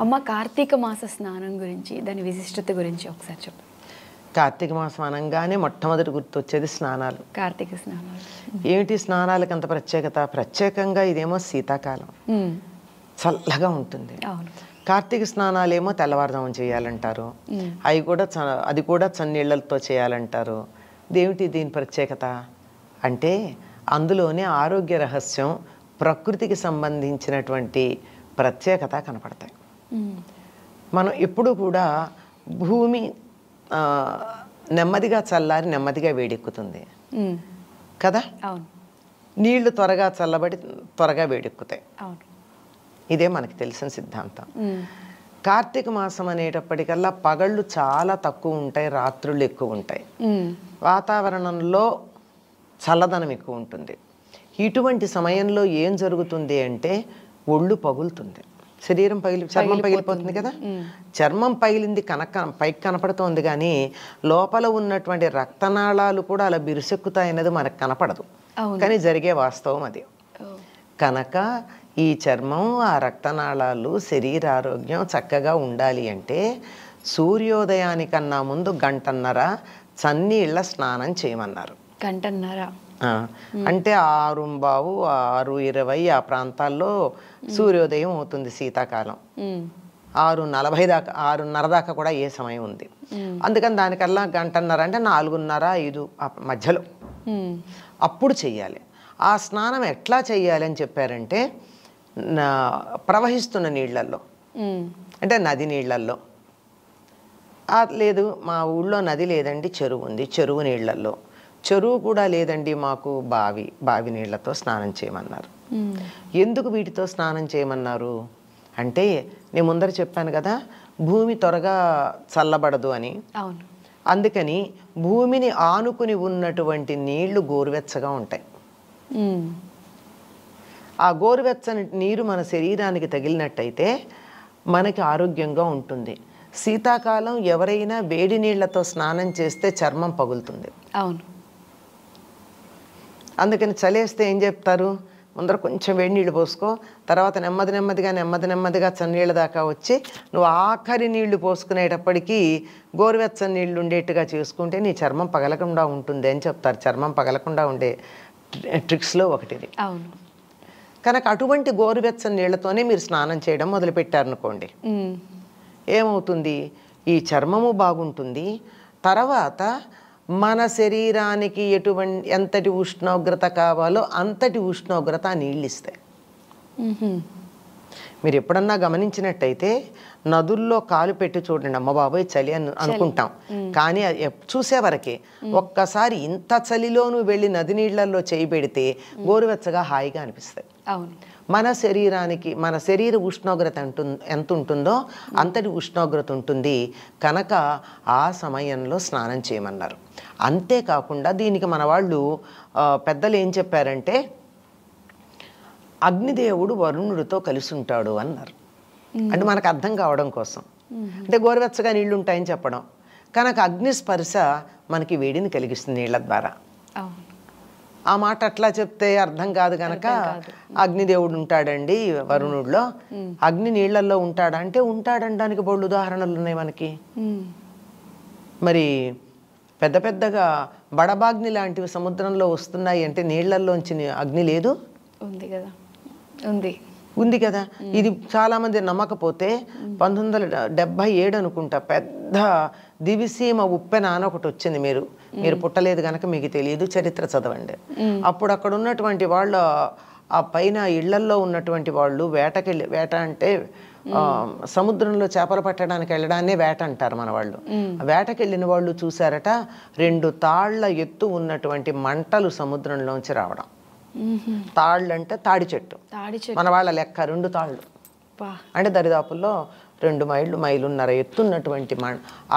అమ్మ కార్తీక మాస స్నానం గురించి దాని విశిష్టత గురించి ఒకసారి చెప్పు. కార్తీక మాసం అనగానే మొట్టమొదటి గుర్తొచ్చేది స్నానాలు. కార్తీక స్నానాలు ఏమిటి స్నానాలకు అంత ప్రత్యేకత? ప్రత్యేకంగా ఇదేమో శీతాకాలం, చల్లగా ఉంటుంది. అవును. కార్తీక స్నానాలేమో తెల్లవారుజామున చేయాలంటారు. అది కూడా చన్నీళ్లతో చేయాలంటారు. ఇదేమిటి దీని ప్రత్యేకత అంటే అందులోనే ఆరోగ్య రహస్యం, ప్రకృతికి సంబంధించినటువంటి ప్రత్యేకత కనపడతాయి. మనం ఎప్పుడు కూడా భూమి నెమ్మదిగా చల్లారి నెమ్మదిగా వేడెక్కుతుంది కదా. అవును. నీళ్లు త్వరగా చల్లబడి త్వరగా వేడెక్కుతాయి. అవును. ఇదే మనకి తెలిసిన సిద్ధాంతం. కార్తీక మాసం అనేటప్పటికల్లా పగళ్ళు చాలా తక్కువ ఉంటాయి, రాత్రులు ఎక్కువ ఉంటాయి. వాతావరణంలో చల్లదనం ఎక్కువ ఉంటుంది. ఇటువంటి సమయంలో ఏం జరుగుతుంది అంటే ఒళ్ళు పగులుతుంది, చర్మం పగిలిపోతుంది కదా. చర్మం పగిలింది పైకి కనపడుతోంది, కానీ లోపల ఉన్నటువంటి రక్తనాళాలు కూడా అలా బిరుసెక్కుతాయన్నది మనకు కనపడదు, కానీ జరిగే వాస్తవం అది. కనుక ఈ చర్మం, ఆ రక్తనాళాలు, శరీరారోగ్యం చక్కగా ఉండాలి అంటే సూర్యోదయానికన్నా ముందు గంటన్నర చన్నీళ్ళ స్నానం చేయమన్నారు. గంటన్నర అంటే 6:15, 6:20 ఆ ప్రాంతాల్లో సూర్యోదయం అవుతుంది శీతాకాలం. 6:40 దాకా, 6:30 దాకా కూడా ఏ సమయం ఉంది. అందుకని దానికల్లా గంటన్నర అంటే 4:30, 5 మధ్యలో అప్పుడు చెయ్యాలి. ఆ స్నానం ఎట్లా చెయ్యాలి అని చెప్పారంటే ప్రవహిస్తున్న నీళ్లల్లో, అంటే నది నీళ్లల్లో. లేదు మా ఊళ్ళో నది లేదండి, చెరువు ఉంది, చెరువు నీళ్లల్లో. చెరువు కూడా లేదండి మాకు, బావి నీళ్లతో స్నానం చేయమన్నారు. ఎందుకు వీటితో స్నానం చేయమన్నారు అంటే నేను ముందర చెప్పాను కదా, భూమి త్వరగా చల్లబడదు అని. అవును. అందుకని భూమిని ఆనుకుని ఉన్నటువంటి నీళ్లు గోరువెచ్చగా ఉంటాయి. ఆ గోరువెచ్చని నీరు మన శరీరానికి తగిలినట్టయితే మనకి ఆరోగ్యంగా ఉంటుంది. శీతాకాలం ఎవరైనా వేడి నీళ్లతో స్నానం చేస్తే చర్మం పగులుతుంది. అవును. అందుకని చలేస్తే ఏం చెప్తారు, ముందర కొంచెం వేడి నీళ్ళు పోసుకో, తర్వాత నెమ్మదిగా చన్నీళ్ళ దాకా వచ్చి నువ్వు ఆఖరి నీళ్లు పోసుకునేటప్పటికీ గోరువెచ్చని నీళ్ళు ఉండేట్టుగా చేసుకుంటే నీ చర్మం పగలకుండా ఉంటుంది అని చెప్తారు. చర్మం పగలకుండా ఉండే ట్రిక్స్లో ఒకటిది. అవును. కనుక అటువంటి గోరువెచ్చని నీళ్లతోనే మీరు స్నానం చేయడం మొదలుపెట్టారనుకోండి, ఏమవుతుంది, ఈ చర్మము బాగుంటుంది. తర్వాత మన శరీరానికి ఎంతటి ఉష్ణోగ్రత కావాలో అంతటి ఉష్ణోగ్రత ఆ నీళ్ళు ఇస్తాయి. మీరు ఎప్పుడన్నా గమనించినట్టయితే నదుల్లో కాలు పెట్టి చూడండి, అమ్మ బాబోయ్ చలి అని అనుకుంటాం, కానీ చూసే వరకే. ఒక్కసారి ఇంత చలిలోనూ వెళ్ళి నది నీళ్లలో చేయి పెడితే గోరువెచ్చగా హాయిగా అనిపిస్తాయి. అవును. మన శరీరానికి, మన శరీర ఉష్ణోగ్రత ఎంత ఉంటుందో అంతటి ఉష్ణోగ్రత ఉంటుంది. కనుక ఆ సమయంలో స్నానం చేయమన్నారు. అంతేకాకుండా దీనికి మన వాళ్ళు పెద్దలు ఏం చెప్పారంటే అగ్నిదేవుడు వరుణుడితో కలిసి ఉంటాడు అన్నారు. అంటే మనకు అర్థం కావడం కోసం, అంటే గోరువెచ్చగా నీళ్లు ఉంటాయని చెప్పడం. కనుక అగ్ని స్పర్శ మనకి వేడిని కలిగిస్తుంది నీళ్ల ద్వారా. ఆ మాట అట్లా చెప్తే అర్థం కాదు కనుక అగ్నిదేవుడు ఉంటాడండి వరుణుడిలో, అగ్ని నీళ్లలో ఉంటాడా అంటే ఉంటాడనడానికి బోళ్ళు ఉదాహరణలు ఉన్నాయి మనకి. మరి పెద్దగా బడబాగ్ని లాంటివి సముద్రంలో వస్తున్నాయి అంటే నీళ్లల్లోంచి అగ్ని లేదు, ఉంది కదా. ఇది చాలామంది నమ్మకపోతే 1977 అనుకుంటా పెద్ద దివిసీమ ఉప్పెన అని ఒకటి వచ్చింది. మీరు పుట్టలేదు కనుక మీకు తెలియదు, చరిత్ర చదవండి. అప్పుడు అక్కడ ఉన్నటువంటి వాళ్ళు, ఆ పైన ఇళ్లల్లో ఉన్నటువంటి వాళ్ళు వేట అంటే సముద్రంలో చేపలు పట్టడానికి వెళ్ళడాన్నే వేట అంటారు మన వాళ్ళు. వేటకెళ్ళిన వాళ్ళు చూశారట 2 తాళ్ల ఎత్తు ఉన్నటువంటి మంటలు సముద్రంలోంచి రావడం. తాళ్ళు అంటే తాడి చెట్టు, మన వాళ్ళ లెక్క 2 తాళ్ళు అంటే దరిదాపుల్లో 2 మైలున్నర ఎత్తున్నటువంటి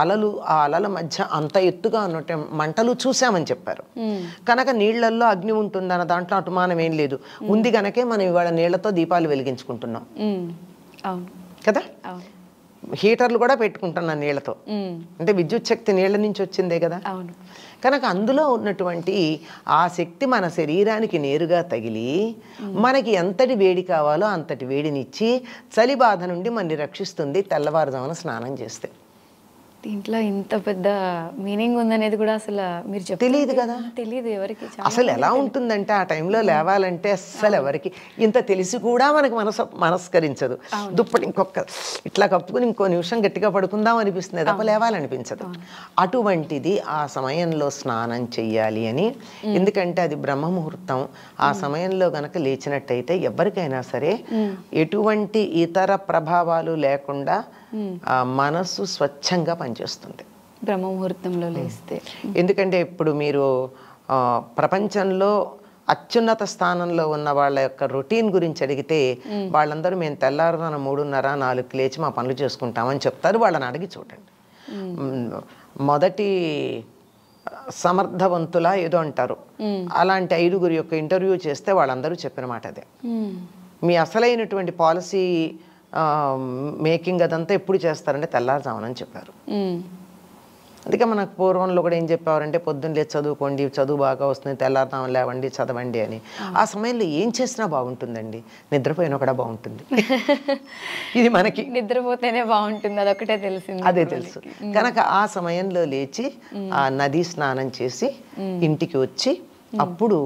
అలలు. ఆ అలల మధ్య అంత ఎత్తుగా ఉన్నట్టు మంటలు చూసామని చెప్పారు. కనుక నీళ్లల్లో అగ్ని ఉంటుందన్న దాంట్లో అనుమానం ఏం లేదు. ఉంది కనుకే మనం ఇవాళ నీళ్లతో దీపాలు వెలిగించుకుంటున్నాం కదా. హీటర్లు కూడా పెట్టుకుంటున్నాను నీళ్ళతో. అంటే విద్యుత్ శక్తి నీళ్ళ నుంచి వచ్చిందే కదా. అవును. కనుక అందులో ఉన్నటువంటి ఆ శక్తి మన శరీరానికి నేరుగా తగిలి మనకి ఎంతటి వేడి కావాలో అంతటి వేడినిచ్చి చలి బాధ నుండి మనని రక్షిస్తుంది తెల్లవారుజామున స్నానం చేస్తే. దీంట్లో ఇంత పెద్ద మీనింగ్ ఉందనేది కూడా అసలు మీరు తెలియదు కదా. తెలియదు ఎవరికి. అసలు ఎలా ఉంటుందంటే ఆ టైంలో లేవాలంటే అస్సలు ఎవరికి ఇంత తెలిసి కూడా మనకు మనస్కరించదు. దుప్పటి ఇంకొక ఇట్లా కప్పుకుని ఇంకో నిమిషం గట్టిగా పడుకుందాం అనిపిస్తుంది తప్ప లేవాలనిపించదు. అటువంటిది ఆ సమయంలో స్నానం చెయ్యాలి అని. ఎందుకంటే అది బ్రహ్మ ముహూర్తం. ఆ సమయంలో గనక లేచినట్టయితే ఎవరికైనా సరే ఎటువంటి ఇతర ప్రభావాలు లేకుండా మనసు స్వచ్ఛంగా పనిచేస్తుంది బ్రహ్మ ముహూర్తంలో లేస్తే. ఎందుకంటే ఇప్పుడు మీరు ప్రపంచంలో అత్యున్నత స్థానంలో ఉన్న వాళ్ళ యొక్క రొటీన్ గురించి అడిగితే వాళ్ళందరూ మేము తెల్లారున 3:30, 4కి లేచి మా పనులు చేసుకుంటామని చెప్తారు. వాళ్ళని అడిగి చూడండి. మొదటి సమర్థవంతులా ఏదో అంటారు, అలాంటి 5గురి యొక్క ఇంటర్వ్యూ చేస్తే వాళ్ళందరూ చెప్పిన మాట అదే. మీ అసలైనటువంటి పాలసీ మేకింగ్ అదంతా ఎప్పుడు చేస్తారంటే తెల్లారుజామునని చెప్పారు. అందుకే మనకు పూర్వంలో కూడా ఏం చెప్పేవారంటే పొద్దున్న లేచి చదువుకోండి, చదువు బాగా వస్తుంది, తెల్లారుజామున లేవండి, చదవండి అని. ఆ సమయంలో ఏం చేసినా బాగుంటుందండి, నిద్రపోయినా కూడా బాగుంటుంది. ఇది మనకి నిద్రపోతేనే బాగుంటుంది అదొకటే తెలిసింది. అదే తెలుసు కనుక ఆ సమయంలో లేచి ఆ నదీ స్నానం చేసి ఇంటికి వచ్చి అప్పుడు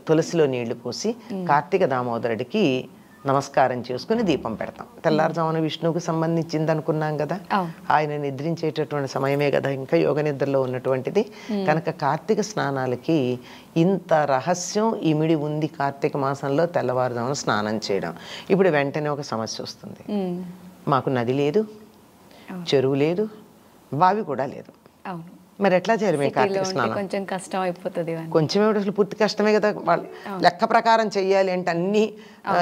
తులసిలో నీళ్లు పోసి కార్తీక దామోదరుడికి నమస్కారం చేసుకుని దీపం పెడతాం. తెల్లారుజామున విష్ణువుకు సంబంధించింది అనుకున్నాం కదా. ఆయన నిద్రించేటటువంటి సమయమే కదా, ఇంకా యోగ నిద్రలో ఉన్నటువంటిది. కనుక కార్తీక స్నానాలకి ఇంత రహస్యం ఇమిడి ఉంది. కార్తీక మాసంలో తెల్లవారుజామున స్నానం చేయడం. ఇప్పుడు వెంటనే ఒక సమస్య వస్తుంది. మాకు నది లేదు, చెరువు లేదు, బావి కూడా లేదు. మరి ఎట్లా చేయాలి మేము కార్తీక స్నానం? కొంచెం కష్టం అయిపోతుంది. కొంచెం అసలు పూర్తి కష్టమే కదా. వాళ్ళు లెక్క ప్రకారం చెయ్యాలి అంటే, అన్ని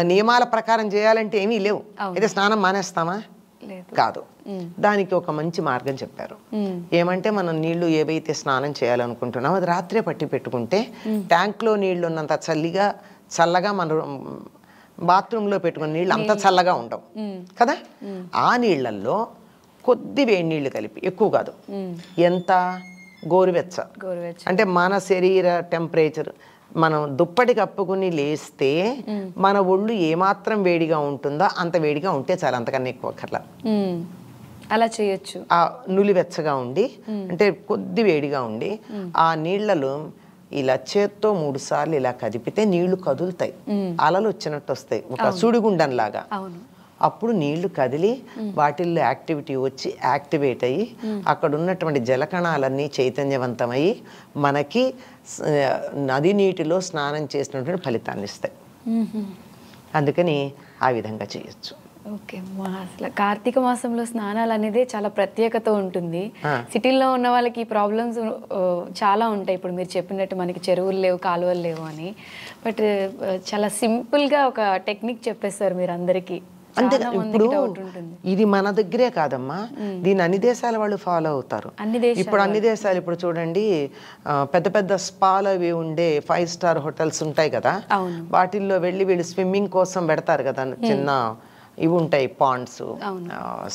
నియమాల ప్రకారం చేయాలంటే ఏమీ లేవు. అయితే స్నానం మానేస్తామా? కాదు. దానికి ఒక మంచి మార్గం చెప్పారు. ఏమంటే మనం నీళ్లు ఏవైతే స్నానం చేయాలనుకుంటున్నామో అది రాత్రే పట్టి పెట్టుకుంటే ట్యాంక్లో నీళ్లు ఉన్నంత చల్లగా మన బాత్రూంలో పెట్టుకున్న నీళ్ళు అంత చల్లగా ఉండవు కదా. ఆ నీళ్లలో కొద్ది వేడి నీళ్లు కలిపి, ఎక్కువ కాదు, ఎంత గోరువెచ్చ, అంటే మన శరీర టెంపరేచర్, మనం దుప్పటి కప్పుకుని లేస్తే మన ఒళ్ళు ఏమాత్రం వేడిగా ఉంటుందో అంత వేడిగా ఉంటే చాలా, అంతకన్నా ఎక్కువ అక్కర్లా. అలా చేయొచ్చు. ఆ నులివెచ్చగా ఉండి, అంటే కొద్ది వేడిగా ఉండి ఆ నీళ్లలో ఇలా చేత్తో 3 సార్లు ఇలా కదిపితే నీళ్లు కదులుతాయి, అలలు వచ్చినట్టు వస్తాయి, ఒక సుడిగుండంలాగా. అప్పుడు నీళ్లు కదిలి వాటిల్లో యాక్టివిటీ వచ్చి యాక్టివేట్ అయ్యి అక్కడ ఉన్నటువంటి జలకణాలన్నీ చైతన్యవంతమయ్యి మనకి నది నీటిలో స్నానం చేసినటువంటి ఫలితాన్ని ఇస్తాయి. అందుకని ఆ విధంగా చేయొచ్చు. ఓకే. అసలు కార్తీక మాసంలో స్నానాలు అనేది చాలా ప్రత్యేకత ఉంటుంది. సిటీల్లో ఉన్న వాళ్ళకి ఈ ప్రాబ్లమ్స్ చాలా ఉంటాయి. ఇప్పుడు మీరు చెప్పినట్టు మనకి చెరువులు లేవు, కాలువలు లేవు అని. బట్ చాలా సింపుల్గా ఒక టెక్నిక్ చెప్పేస్తారు మీరు అందరికీ. అంతే. ఇప్పుడు ఇది మన దగ్గరే కాదమ్మా, దీన్ని అన్ని దేశాల వాళ్ళు ఫాలో అవుతారు. ఇప్పుడు అన్ని దేశాలు, ఇప్పుడు చూడండి పెద్ద పెద్ద స్పాలు అవి ఉండే 5 స్టార్ హోటల్స్ ఉంటాయి కదా, వాటిల్లో వెళ్ళి వీళ్ళు స్విమ్మింగ్ కోసం పెడతారు కదా, చిన్న ఇవి ఉంటాయి పాండ్స్,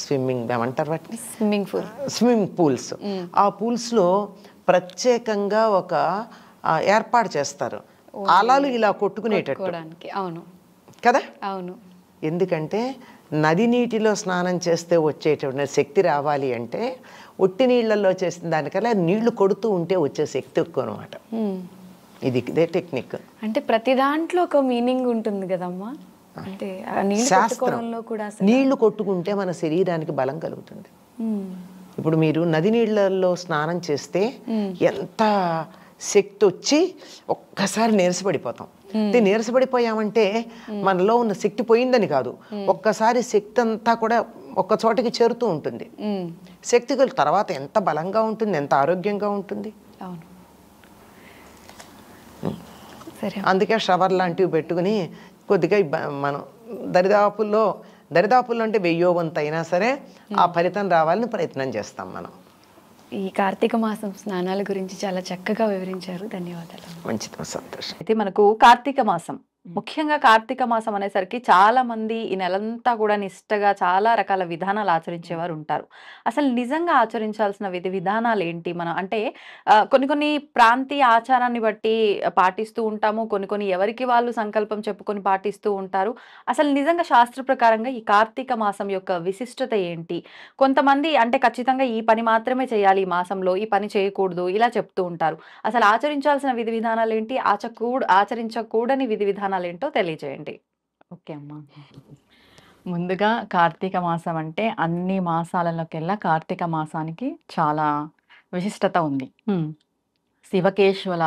స్విమ్మింగ్ ఏమంటారు వాటిని, స్విమ్మింగ్ పూల్స్. ఆ పూల్స్ లో ప్రత్యేకంగా ఒక ఏర్పాటు చేస్తారు, అలలు ఇలా కొట్టుకునేటట్టు కదా. అవును. ఎందుకంటే నది నీటిలో స్నానం చేస్తే వచ్చేటువంటి శక్తి రావాలి అంటే ఒట్టి నీళ్లలో చేసిన దానికల్లా నీళ్లు కొడుతూ ఉంటే వచ్చే శక్తి ఎక్కువ అనమాట. ఇదే టెక్నిక్. అంటే ప్రతి దాంట్లో ఒక మీనింగ్ ఉంటుంది కదమ్మా. అంటే శాస్త్రంలో కూడా నీళ్లు కొట్టుకుంటే మన శరీరానికి బలం కలుగుతుంది. ఇప్పుడు మీరు నది నీళ్లలో స్నానం చేస్తే ఎంత శక్తి వచ్చి ఒక్కసారి నీరసపడిపోతాం. నీరసపడిపోయామంటే మనలో ఉన్న శక్తి పోయిందని కాదు, ఒక్కసారి శక్తి అంతా కూడా ఒక్క చోటకి చేరుతూ ఉంటుంది. శక్తి తర్వాత ఎంత బలంగా ఉంటుంది, ఎంత ఆరోగ్యంగా ఉంటుంది. అందుకే షవర్ లాంటివి పెట్టుకుని కొద్దిగా మనం దరిదాపుల్లో అంటే 1000 వంతు అయినా సరే ఆ ఫలితం రావాలని ప్రయత్నం చేస్తాం మనం. ఈ కార్తీక మాసం స్నానాల గురించి చాలా చక్కగా వివరించారు. ధన్యవాదాలు. మంచిది, సంతోషం. అయితే మనకు కార్తీక మాసం ముఖ్యంగా కార్తీక మాసం అనేసరికి చాలా మంది ఈ నెలంతా కూడా నిష్టగా చాలా రకాల విధానాలు ఆచరించేవారు ఉంటారు. అసలు నిజంగా ఆచరించాల్సిన విధి విధానాలు ఏంటి? మనం అంటే కొన్ని కొన్ని ప్రాంతీయ ఆచారాన్ని బట్టి పాటిస్తూ ఉంటాము. కొన్ని కొన్ని ఎవరికి వాళ్ళు సంకల్పం చెప్పుకొని పాటిస్తూ ఉంటారు. అసలు నిజంగా శాస్త్ర ప్రకారంగా ఈ కార్తీక మాసం యొక్క విశిష్టత ఏంటి? కొంతమంది అంటే ఖచ్చితంగా ఈ పని మాత్రమే చేయాలి ఈ మాసంలో, ఈ పని చేయకూడదు ఇలా చెప్తూ ఉంటారు. అసలు ఆచరించాల్సిన విధి విధానాలు ఏంటి? ఆచరించకూడని విధి విధానాలు ఏంటో తెలియజేయండి. ఓకే అమ్మా. ముందుగా కార్తీక మాసం అంటే అన్ని మాసాలలోకెల్లా కార్తీక మాసానికి చాలా విశిష్టత ఉంది. శివకేశవుల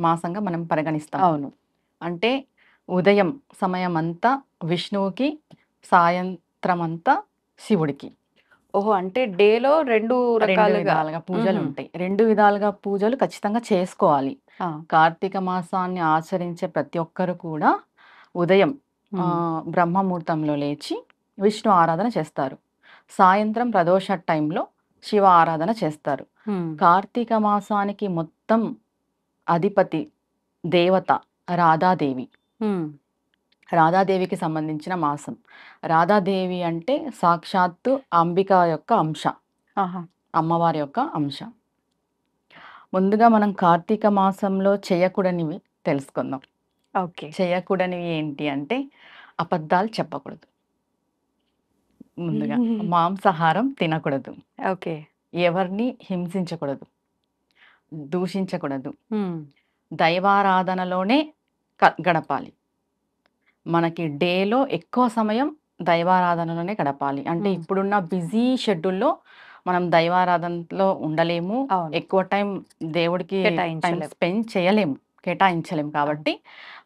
మాసంగా మనం పరిగణిస్తాం. అవును. అంటే ఉదయం సమయం అంతా విష్ణువుకి, సాయంత్రం అంతా శివుడికి. ఓహో! అంటే డేలో 2 రెండు రకాలుగా. విధాలుగా పూజలు హుహు. ఉంటాయి. 2 విధాలుగా పూజలు ఖచ్చితంగా చేసుకోవాలి. ఆ! కార్తీక మాసాన్ని ఆచరించే ప్రతి ఒక్కరు కూడా ఉదయం బ్రహ్మముహూర్తంలో లేచి విష్ణు ఆరాధన చేస్తారు. సాయంత్రం ప్రదోష టైంలో శివ ఆరాధన చేస్తారు. కార్తీక మాసానికి మొత్తం అధిపతి దేవత రాధాదేవి. రాధాదేవికి సంబంధించిన మాసం. రాధాదేవి అంటే సాక్షాత్తు అంబిక యొక్క అంశ, ఆహా! అమ్మవారి యొక్క అంశ. ముందుగా మనం కార్తీక మాసంలో చేయకూడనివి తెలుసుకుందాం. ఓకే. చేయకూడనివి ఏంటి అంటే అబద్ధాలు చెప్పకూడదు. ముందుగా మాంసాహారం తినకూడదు. ఓకే. ఎవరిని హింసించకూడదు, దూషించకూడదు. దైవారాధనలోనే గడపాలి. మనకి డేలో ఎక్కువ సమయం దైవారాధనలోనే గడపాలి. అంటే ఇప్పుడున్న బిజీ షెడ్యూల్లో మనం దైవారాధనలో ఉండలేము. అవును. ఎక్కువ టైం దేవుడికి టైం కేటాయించలేం. స్పెండ్ చేయలేము, కేటాయించలేం. కాబట్టి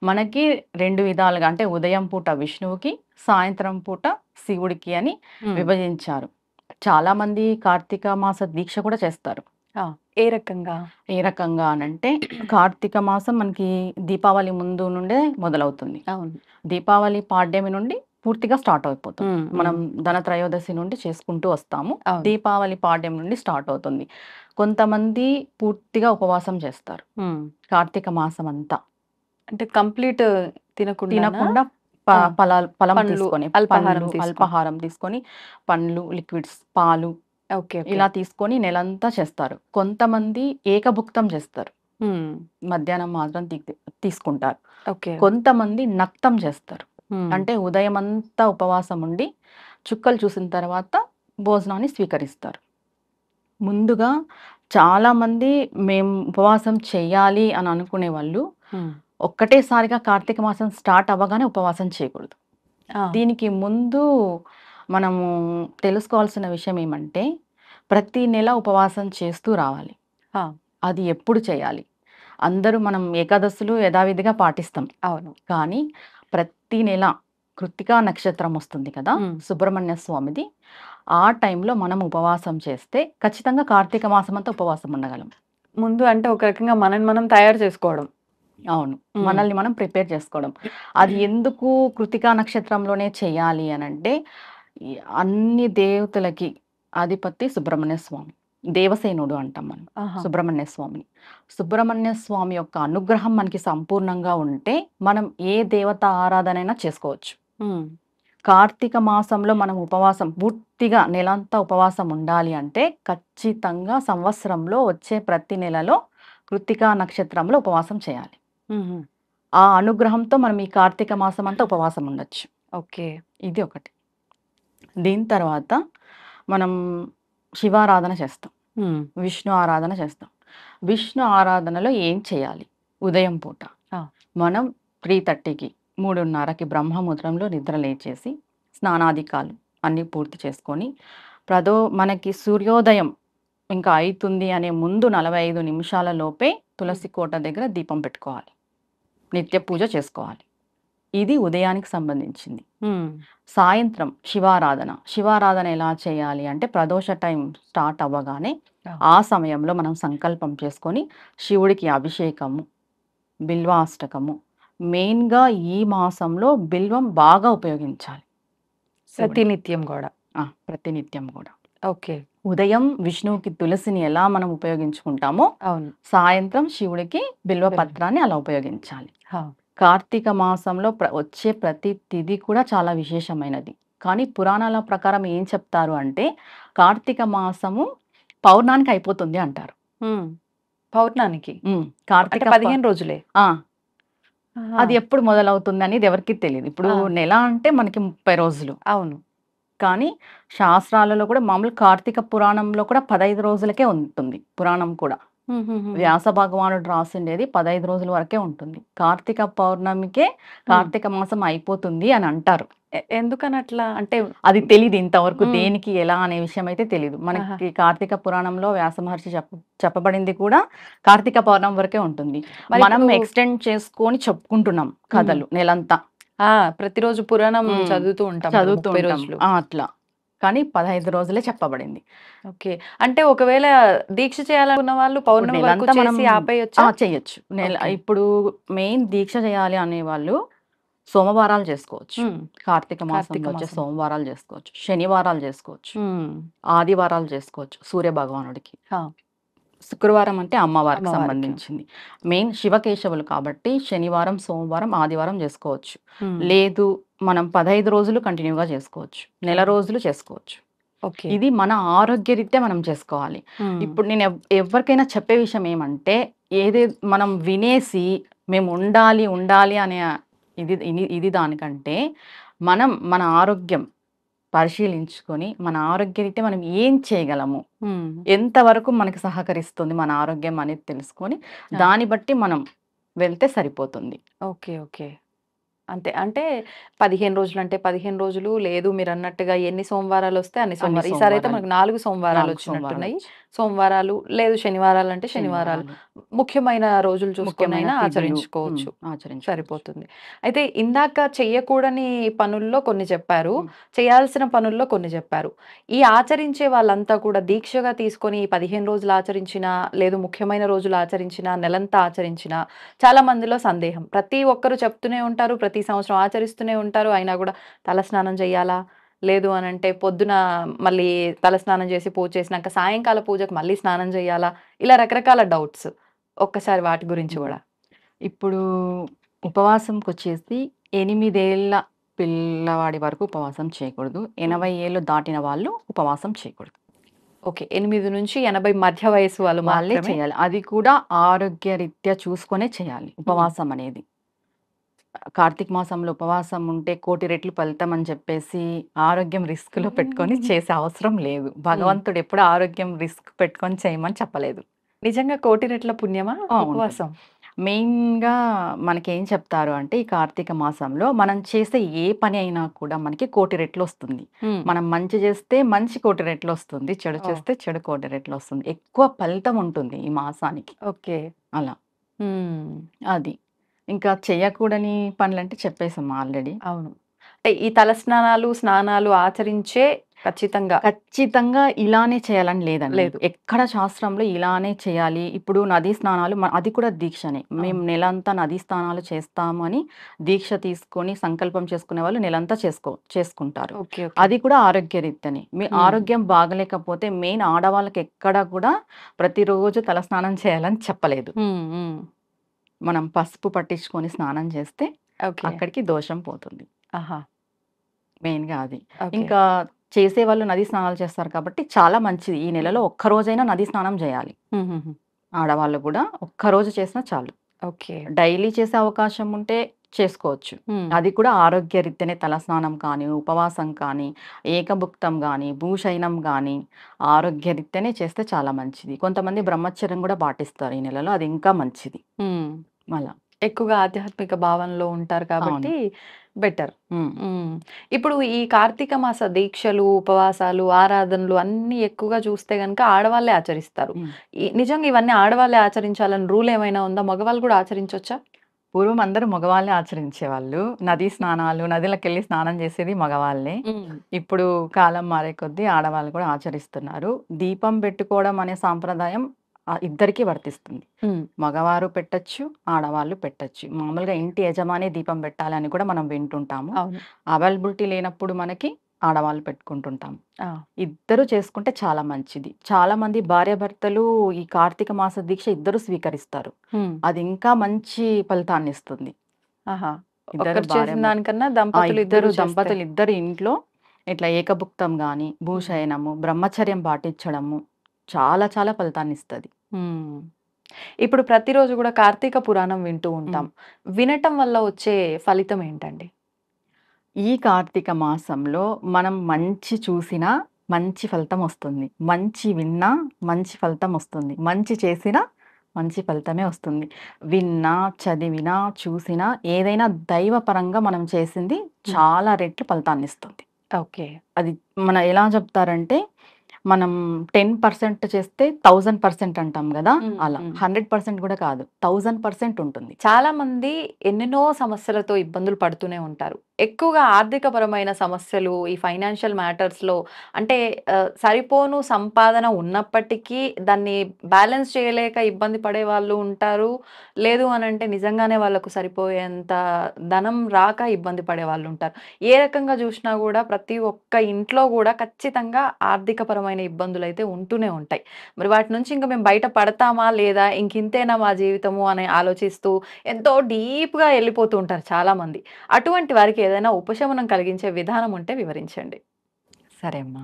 మనకి 2 విధాలుగా అంటే ఉదయం పూట విష్ణువుకి, సాయంత్రం పూట శివుడికి అని విభజించారు. చాలా మంది కార్తీక మాస దీక్ష కూడా చేస్తారు. ఏ రకంగా? ఏ రకంగా అనంటే కార్తీక మాసం మనకి దీపావళి ముందు నుండే మొదలవుతుంది. అవును. దీపావళి పాడ్యమి నుండి పూర్తిగా స్టార్ట్ అయిపోతుంది. మ్మ్, మనం ధనత్రయోదశి నుండి చేసుకుంటూ వస్తాము. అవును. దీపావళి పాడ్యం నుండి స్టార్ట్ అవుతుంది. కొంతమంది పూర్తిగా ఉపవాసం చేస్తారు కార్తీక మాసం అంతా. అంటే కంప్లీట్ తినకుండా ఫలం పండ్లు, తీసుకొని, అల్పాహారం పండ్లు, తీసుకొని. అల్పాహారం తీసుకొని పండ్లు, లిక్విడ్స్, పాలు ఓకే. ఇలా తీసుకొని నెలంతా చేస్తారు. కొంతమంది ఏకభుక్తం చేస్తారు, మధ్యాహ్నం మాత్రం తీసుకుంటారు. ఓకే. కొంతమంది నక్తం చేస్తారు, అంటే ఉదయం అంతా ఉపవాసం ఉండి చుక్కలు చూసిన తర్వాత భోజనాన్ని స్వీకరిస్తారు. ముందుగా చాలా మంది మేము ఉపవాసం చెయ్యాలి అని అనుకునే వాళ్ళు ఒక్కటేసారిగా కార్తీక మాసం స్టార్ట్ అవ్వగానే ఉపవాసం చేయకూడదు. దీనికి ముందు మనము తెలుసుకోవాల్సిన విషయం ఏమంటే ప్రతి నెల ఉపవాసం చేస్తూ రావాలి. అది ఎప్పుడు చేయాలి? అందరూ మనం ఏకాదశులు యథావిధిగా పాటిస్తాం. అవును. కానీ ప్రతి నెల కృత్తికా నక్షత్రం వస్తుంది కదా, సుబ్రహ్మణ్య స్వామిది. ఆ టైంలో మనం ఉపవాసం చేస్తే ఖచ్చితంగా కార్తీక మాసం అంతా ఉపవాసం ఉండగలం. ముందు అంటే ఒక రకంగా మనం తయారు చేసుకోవడం. అవును, మనల్ని మనం ప్రిపేర్ చేసుకోవడం. అది ఎందుకు కృత్తికా నక్షత్రంలోనే చేయాలి అని అంటే అన్ని దేవతలకి అధిపతి సుబ్రహ్మణ్య స్వామి, దేవసేనుడు అంటాం మనం సుబ్రహ్మణ్య స్వామిని. సుబ్రహ్మణ్య స్వామి యొక్క అనుగ్రహం మనకి సంపూర్ణంగా ఉంటే మనం ఏ దేవత ఆరాధన అయినా చేసుకోవచ్చు. కార్తీక మాసంలో మనం ఉపవాసం పూర్తిగా నెలంతా ఉపవాసం ఉండాలి అంటే ఖచ్చితంగా సంవత్సరంలో వచ్చే ప్రతి నెలలో కృత్తికా నక్షత్రంలో ఉపవాసం చేయాలి. ఆ అనుగ్రహంతో మనం ఈ కార్తీక మాసం అంతా ఉపవాసం ఉండొచ్చు. ఓకే. ఇది ఒకటి. దీని తర్వాత మనం శివారాధన చేస్తాం, విష్ణు ఆరాధన చేస్తాం. విష్ణు ఆరాధనలో ఏం చేయాలి? ఉదయం పూట మనం 3:30కి 3:30కి బ్రహ్మముహూర్తంలో నిద్ర లేచేసి స్నానాధికాలు అన్నీ పూర్తి చేసుకొని మనకి సూర్యోదయం ఇంకా అవుతుంది అనే ముందు 45 నిమిషాల లోపే తులసి కోట దగ్గర దీపం పెట్టుకోవాలి, నిత్య పూజ చేసుకోవాలి. ఇది ఉదయానికి సంబంధించింది. సాయంత్రం శివారాధన ఎలా చేయాలి అంటే ప్రదోష టైం స్టార్ట్ అవ్వగానే ఆ సమయంలో మనం సంకల్పం చేసుకొని శివుడికి అభిషేకము, బిల్వాష్టకము, మెయిన్గా ఈ మాసంలో బిల్వం బాగా ఉపయోగించాలి ప్రతినిత్యం కూడా. ఓకే. ఉదయం విష్ణువుకి తులసిని ఎలా మనం ఉపయోగించుకుంటామో అవును, సాయంత్రం శివుడికి బిల్వ పత్రాన్ని అలా ఉపయోగించాలి. కార్తీక మాసంలో వచ్చే ప్రతి తిథి కూడా చాలా విశేషమైనది. కానీ పురాణాల ప్రకారం ఏం చెప్తారు అంటే కార్తీక మాసము పౌర్ణానికి అయిపోతుంది అంటారు. పౌర్ణానికి అంటే కార్తీక 15 రోజులే. అది ఎప్పుడు మొదలవుతుంది అనేది ఎవరికి తెలియదు. ఇప్పుడు నెల అంటే మనకి 30 రోజులు. అవును. కానీ శాస్త్రాలలో కూడా మామూలు కార్తీక పురాణంలో కూడా 15 రోజులకే ఉంటుంది పురాణం కూడా. వ్యాస భగవానుడు రాసిండేది 15 రోజుల వరకే ఉంటుంది. కార్తీక పౌర్ణమికే కార్తీక మాసం అయిపోతుంది అని అంటారు. ఎందుకని అట్లా అంటే అది తెలీదు ఇంతవరకు దేనికి ఎలా అనే విషయం అయితే తెలీదు. మనకి కార్తీక పురాణంలో వ్యాస మహర్షి చెప్పబడింది కూడా కార్తీక పౌర్ణమి వరకే ఉంటుంది. మనం ఎక్స్టెండ్ చేసుకొని చెప్పుకుంటున్నాం కథలు నెలంతా. ప్రతిరోజు పురాణం చదువుతూ ఉంటాం రోజులు అట్లా. కానీ 15 రోజులే చెప్పబడింది. ఓకే. అంటే ఒకవేళ దీక్ష చేయాలనుకున్న వాళ్ళు పౌర్ణమి వరకు చేసి ఆపేయొచ్చా? చేయొచ్చు. ఇప్పుడు మెయిన్ దీక్ష చేయాలి అనే వాళ్ళు సోమవారాలు చేసుకోవచ్చు. కార్తీక మాసంలో వచ్చే సోమవారాలు చేసుకోవచ్చు, శనివారాలు చేసుకోవచ్చు, ఆదివారాలు చేసుకోవచ్చు సూర్య భగవానుడికి. శుక్రవారం అంటే అమ్మవారికి సంబంధించింది. మెయిన్ శివకేశవులు కాబట్టి శనివారం, సోమవారం, ఆదివారం చేసుకోవచ్చు. లేదు మనం 15 రోజులు కంటిన్యూగా చేసుకోవచ్చు, నెల రోజులు చేసుకోవచ్చు. ఇది మన ఆరోగ్యరీత్యా మనం చేసుకోవాలి. ఇప్పుడు నేను ఎవరికైనా చెప్పే విషయం ఏమంటే మనం వినేసి మేము ఉండాలి అనే ఇది దానికంటే మనం మన ఆరోగ్యం పరిశీలించుకొని మన ఆరోగ్యరీత్యా మనం ఏం చేయగలము, ఎంతవరకు మనకి సహకరిస్తుంది మన ఆరోగ్యం అనేది తెలుసుకొని దాన్ని బట్టి మనం వెళ్తే సరిపోతుంది. ఓకే. ఓకే. అంతే. అంటే 15 రోజులు అంటే 15 రోజులు లేదు, మీరు అన్నట్టుగా ఎన్ని సోమవారాలు వస్తే అన్ని సోమవారాలు. ఈసారి అయితే మనకు 4 సోమవారాలు వచ్చినట్టున్నాయి. సోమవారాలు లేదు శనివారాలు అంటే శనివారాలు, ముఖ్యమైన రోజులు చూసుకొని అయినా ఆచరించుకోవచ్చు, సరిపోతుంది. అయితే ఇందాక చెయ్యకూడని పనుల్లో కొన్ని చెప్పారు, చేయాల్సిన పనుల్లో కొన్ని చెప్పారు. ఈ ఆచరించే వాళ్ళంతా కూడా దీక్షగా తీసుకొని 15 రోజులు ఆచరించినా లేదు ముఖ్యమైన రోజులు ఆచరించినా నెలంతా ఆచరించినా చాలా మందిలో సందేహం. ప్రతి ఒక్కరు చెప్తూనే ఉంటారు, ప్రతి సంవత్సరం ఆచరిస్తూనే ఉంటారు. అయినా కూడా తలస్నానం చేయాలా, లేదు అని అంటే పొద్దున మళ్ళీ తలస్నానం చేసి పూజ చేసినాక సాయంకాల పూజకు మళ్ళీ స్నానం చేయాలా, ఇలా రకరకాల డౌట్స్. ఒక్కసారి వాటి గురించి కూడా. ఇప్పుడు ఉపవాసంకి వచ్చేసి 8 ఏళ్ళ పిల్లవాడి వరకు ఉపవాసం చేయకూడదు, 80 ఏళ్ళు దాటిన వాళ్ళు ఉపవాసం చేయకూడదు. ఓకే. 8 నుంచి 80 మధ్య వయసు వాళ్ళే చేయాలి. అది కూడా ఆరోగ్యరీత్యా చూసుకొనే చేయాలి ఉపవాసం అనేది. కార్తీక మాసంలో ఉపవాసం ఉంటే 1,000,000 రెట్లు ఫలితం అని చెప్పేసి ఆరోగ్యం రిస్క్ లో పెట్టుకొని చేసే అవసరం లేదు. భగవంతుడు ఎప్పుడు ఆరోగ్యం రిస్క్ పెట్టుకొని చేయమని చెప్పలేదు. నిజంగా 1,000,000 రెట్ల పుణ్యమా ఉపవాసం? మెయిన్ గా మనకి ఏం చెప్తారు అంటే ఈ కార్తీక మాసంలో మనం చేసే ఏ పని అయినా కూడా మనకి 1,000,000 రెట్లు వస్తుంది. మనం మంచి చేస్తే మంచి 1,000,000 రెట్లు వస్తుంది, చెడు చేస్తే చెడు 1,000,000 రెట్లు వస్తుంది. ఎక్కువ ఫలితం ఉంటుంది ఈ మాసానికి. ఓకే. అలా అది. ఇంకా చేయకూడని పనులంటే చెప్పేసాం ఆల్రెడీ. అవును. అంటే ఈ తలస్నానాలు స్నానాలు ఆచరించే ఖచ్చితంగా ఇలానే చేయాలని లేదండి. లేదు, ఎక్కడ శాస్త్రంలో ఇలానే చేయాలి. ఇప్పుడు నదీ స్నానాలు అది కూడా దీక్షనే. మేము నెలంతా నదీ స్నానాలు చేస్తామని దీక్ష తీసుకొని సంకల్పం చేసుకునే వాళ్ళు నెలంతా చేసుకుంటారు. అది కూడా ఆరోగ్యరీత్యానే. మీ ఆరోగ్యం బాగలేకపోతే మెయిన్ ఆడవాళ్ళకి ఎక్కడ కూడా ప్రతిరోజు తలస్నానం చేయాలని చెప్పలేదు. మనం పసుపు పట్టించుకొని స్నానం చేస్తే అక్కడికి దోషం పోతుంది. మెయిన్ గా అది. ఇంకా చేసే వాళ్ళు నదీ స్నానాలు చేస్తారు కాబట్టి చాలా మంచిది. ఈ నెలలో ఒక్క రోజైనా నదీ స్నానం చేయాలి. ఆడవాళ్ళు కూడా ఒక్క రోజు చేసినా చాలు. ఓకే. డైలీ చేసే అవకాశం ఉంటే చేసుకోవచ్చు. అది కూడా ఆరోగ్య రీత్యానే. తలస్నానం కానీ, ఉపవాసం కానీ, ఏకభుక్తం కానీ, భూశయనం కానీ ఆరోగ్య రీత్యానే చేస్తే చాలా మంచిది. కొంతమంది బ్రహ్మచర్యం కూడా పాటిస్తారు ఈ నెలలో, అది ఇంకా మంచిది. అలా ఎక్కువగా ఆధ్యాత్మిక భావనలో ఉంటారు కాబట్టి బెటర్. ఇప్పుడు ఈ కార్తీక మాస దీక్షలు, ఉపవాసాలు, ఆరాధనలు అన్ని ఎక్కువగా చూస్తే గనక ఆడవాళ్ళే ఆచరిస్తారు. నిజంగా ఇవన్నీ ఆడవాళ్ళే ఆచరించాలని రూల్ ఏమైనా ఉందా? మగవాళ్ళు కూడా ఆచరించవచ్చా? పూర్వం అందరూ మగవాళ్ళే ఆచరించేవాళ్ళు. నదీ స్నానాలు, నదులకెళ్ళి స్నానం చేసేది మగవాళ్ళే. ఇప్పుడు కాలం మారే కొద్దీ ఆడవాళ్ళు కూడా ఆచరిస్తున్నారు. దీపం పెట్టుకోవడం అనే సాంప్రదాయం ఇద్దరికి వర్తిస్తుంది. మగవారు పెట్టచ్చు, ఆడవాళ్ళు పెట్టచ్చు. మామూలుగా ఇంటి యజమాని దీపం పెట్టాలని కూడా మనం వింటుంటాము. అవైలబిలిటీ లేనప్పుడు మనకి ఆడవాళ్ళు పెట్టుకుంటుంటాము. ఇద్దరు చేసుకుంటే చాలా మంచిది. చాలా మంది భార్యాభర్తలు ఈ కార్తీక మాస దీక్ష ఇద్దరు స్వీకరిస్తారు. అది ఇంకా మంచి ఫలితాన్ని ఇస్తుంది. ఆహా! ఇద్దరు ఒకరు చేసిన భార్యాభర్త దానికన్నా ఆ దంపతులు ఇద్దరు ఇద్దరు చేస్తే. దంపతులు ఇద్దరు ఇంట్లో ఇట్లా ఏకభుక్తం గాని, భూశయనము, బ్రహ్మచర్యం పాటించడము చాలా చాలా ఫలితాన్నిస్తది. హ్మ్. ఇప్పుడు ప్రతిరోజు గూడా కార్తీక పురాణం వింటూ ఉంటాం. వినటం వల్ల వచ్చే ఫలితం ఏంటండి? ఈ కార్తీక మాసంలో మనం మంచి చూసినా మంచి ఫలితం వస్తుంది. మంచి విన్నా మంచి ఫలితం వస్తుంది. మంచి చేసినా మంచి ఫలితమే వస్తుంది. విన్నా, చదివినా, చూసినా ఏదైనా దైవపరంగా మనం చేసింది చాలా రెట్లు ఫలితాన్నిస్తుంది. ఓకే. అది మన ఎలా చెప్తారంటే, మనం 10% చేస్తే 1000% అంటాం గదా! అలా 100% కూడా కాదు. 1000% ఉంటుంది. చాలా మంది ఎన్నెన్నో సమస్యలతో ఇబ్బందులు పడుతూనే ఉంటారు. ఎక్కువగా ఆర్థికపరమైన సమస్యలు, ఈ ఫైనాన్షియల్ మ్యాటర్స్‌లో అంటే సరిపోను సంపాదన ఉన్నప్పటికీ దాన్ని బ్యాలెన్స్ చేయలేక ఇబ్బంది పడేవాళ్ళు ఉంటారు. లేదు అనంటే నిజంగానే వాళ్ళకు సరిపోయేంత ధనం రాక ఇబ్బంది పడేవాళ్ళు ఉంటారు. ఏ రకంగా జూషినా గూడా ప్రతి ఒక్క ఇంట్లో గూడా ఖచ్చితంగా ఆర్థికపరమైన ఇబ్బందులైతే ఉంటూనే ఉంటాయి. మరి వాటి నుంచి ఇంక మేము బయట పడతామా? లేదా? ఇంకింతేనా మా జీవితము అని ఆలోచిస్తూ ఎంతో డీప్‌గా ఎళ్ళిపోతూ ఉంటారు చాలామంది. అటువంటి వారికి ఏదైనా ఉపశమనం కలిగించే విధానం ఉంటే వివరించండి. సరే అమ్మా.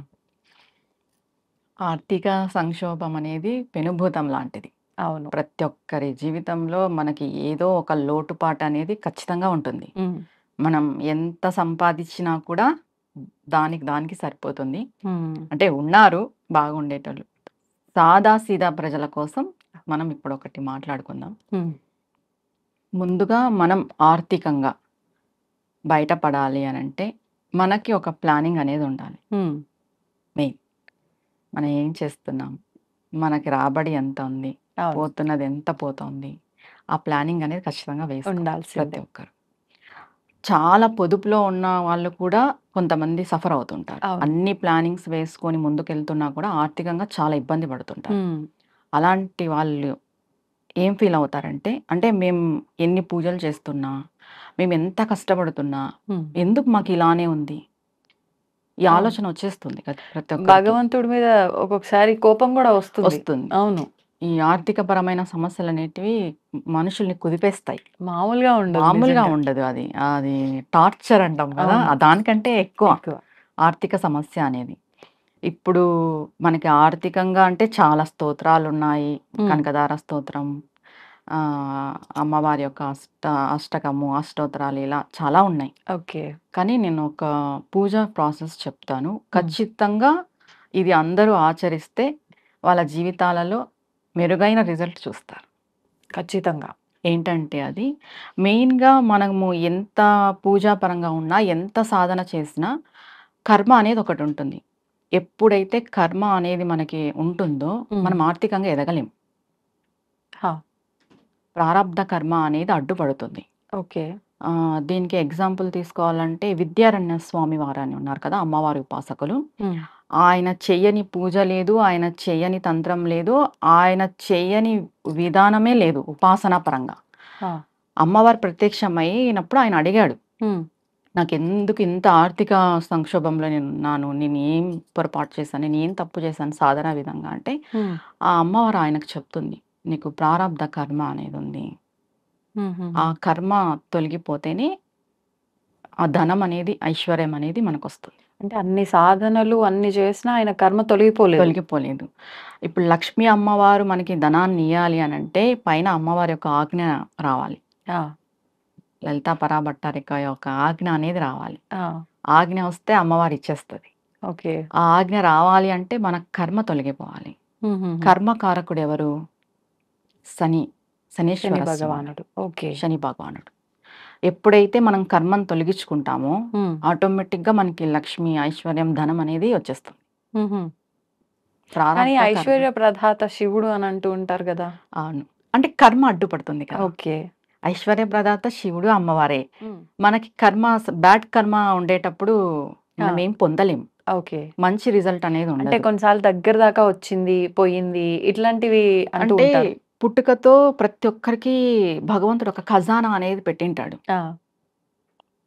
ఆర్థిక సంక్షోభం అనేది పెనుభూతం లాంటిది. అవును. ప్రతి ఒక్కరి జీవితంలో మనకి ఏదో ఒక లోటుపాటు అనేది ఖచ్చితంగా ఉంటుంది. హ్మ్. మనం ఎంత సంపాదించినా కూడా దానికి దానికి సరిపోతుంది. హ్మ్. అంటే ఉన్నారు బాగుండేటోళ్ళు. సాదా సీదా ప్రజల కోసం మనం ఇప్పుడొకటి మాట్లాడుకుందాం. హ్మ్. ముందుగా మనం ఆర్థికంగా బయటపడాలి అనంటే మనకి ఒక ప్లానింగ్ అనేది ఉండాలి. హ్మ్. మెయిన్. మనం ఏం చేస్తున్నాం? మనకి రాబడి ఎంత ఉంది? అవును. పోతున్నది ఎంత పోతోంది? ఆ ప్లానింగ్ అనేది ఖచ్చితంగా వేసుకోవాలి ప్రతి ఉండాల్సిందే. ఒక్కరు. చాలా పొదుపులో ఉన్న వాళ్ళు కూడా కొంతమంది సఫర్ అవుతుంటారు. అవును. అన్ని ప్లానింగ్స్ వేసుకొని ముందుకెళ్తున్నా కూడా ఆర్థికంగా చాలా ఇబ్బంది పడుతుంటారు. హ్మ్. అలాంటి వాళ్ళు ఏం ఫీల్ అవుతారంటే, అంటే మేము ఎన్ని పూజలు చేస్తున్నా, మేము ఎంత కష్టపడుతున్నా, హ్మ్. ఎందుకు మాకు ఇలానే ఉంది? ఈ అవును. ఆలోచన వచ్చేస్తుంది ప్రతి ఒక్కరికి. భగవంతుడి మీద ఒక్కొక్కసారి కోపం గూడా వస్తుంది. వస్తుంది. అవును. ఈ ఆర్థికపరమైన సమస్యలనేటివి మనుషుల్ని కుదిపేస్తాయి. మామూలుగా ఉండదు మామూలుగా నిజంగా. ఉండదు అది. అది టార్చర్ అంటాం కదా! అవును. దానికంటే ఎక్కువ ఎక్కువ. ఆర్థిక సమస్య అనేది. ఇప్పుడు మనకి ఆర్థికంగా అంటే చాలా స్తోత్రాలున్నాయి. హ్మ్. కనకదార స్తోత్రం, అమ్మవారి యొక్క అష్టకము, అష్టోత్తరాలు ఇలా చాలా ఉన్నాయి. ఓకే. కానీ నేను ఒక పూజ ప్రాసెస్ చెప్తాను. హ్మ్. ఖచ్చితంగా ఇది అందరూ ఆచరిస్తే వాళ్ళ జీవితాలలో మెరుగైన రిజల్ట్ చూస్తారు. ఖచ్చితంగా. ఏంటంటే అది మెయిన్‌గా మనము ఎంత పూజాపరంగా ఉన్నా, ఎంత సాధన చేసినా కర్మ అనేది ఒకటుంటుంది. ఎప్పుడైతే కర్మ అనేది మనకి ఉంటుందో హ్మ్. మనం ఆర్థికంగా ఎదగలేం. హా! ప్రారబ్ధ కర్మ అనేది అడ్డుపడుతుంది. ఓకే. దీనికి ఎగ్జాంపుల్ తీసుకోవాలంటే విద్యారణ్య స్వామి వారని ఉన్నారు కదా! అమ్మవారి ఉపాసకులు. హ్మ్. ఆయన చెయ్యని పూజ లేదు. ఆయన చెయ్యని తంత్రం లేదు. ఆయన చెయ్యని విధానమే లేదు ఉపాసనా పరంగా. ఆ! అమ్మవారు ప్రత్యక్షమైనప్పుడు ఆయన అడిగాడు. హ్మ్. నాకెందుకు ఇంత ఆర్థిక సంక్షోభంలో నేనున్నాను. నేనేం పొరపాటు చేశాను? నేనేం తప్పు చేశాను సాధన విధంగా అంటే, హ్మ్. ఆ అమ్మవారు ఆయనకు చెప్తుంది. నీకు ప్రారబ్ధ కర్మ అనేదుంది. ఆ హుహుహు. కర్మ తొలగిపోతేనే ఆ ధనం అనేది, ఐశ్వర్యం అనేది మనకొస్తుంది. అంటే అన్ని సాధనలు అన్ని చేసినా ఆయన కర్మ తొలగిపోలేదు. తొలగిపోలేదు. ఇప్పుడు లక్ష్మీ అమ్మవారు మనకి ధనాన్నియ్యాలి అనంటే పైన అమ్మవారి యొక్క ఆజ్ఞ రావాలి. ఆ! లలితా పరాభట్టారిక యొక్క ఆజ్ఞ అనేది రావాలి. ఆ! ఆజ్ఞ వస్తే అమ్మవారు ఇచ్చేస్తది. ఓకే. ఆ ఆజ్ఞ రావాలి అంటే మన కర్మ తొలగిపోవాలి. హుహుహు. కర్మకారకుడెవరు? శని. శని శనీశ్వర స్వామి. భగవానుడు. ఓకే. శని భగవానుడు. ఎప్పుడైతే మనం కర్మను తొలగించుకుంటామో హ్మ్. ఆటోమేటిక్‌గా మనకి లక్ష్మి, ఐశ్వర్యం, ధనం అనేది వచ్చేస్తుంది. హుహు. కానీ ప్రారబ్ధ కర్మ. ఐశ్వర్య ప్రదాత శివుడు అని అంటూ ఉంటారు గదా! అవును. అంటే కర్మ అడ్డుపడుతుంది కదా! ఓకే. ఐశ్వర్య ప్రదాత శివుడు, అమ్మవారే. హ్మ్. మనకి కర్మ బ్యాడ్ కర్మ ఉండేటప్పుడు ఆ! మనం ఏం పొందలేం. ఓకే. మంచి రిజల్ట్ అనేది అంటే ఉండదు. కొన్నిసార్లు దగ్గర దాకా వచ్చింది, పోయింది ఇట్లాంటివి అంటూ అంటే ఉంటారు. పుట్టుకతో ప్రతి ఒక్కరికి భగవంతుడు ఒక ఖజానా అనేది పెట్టింటాడు. ఆ!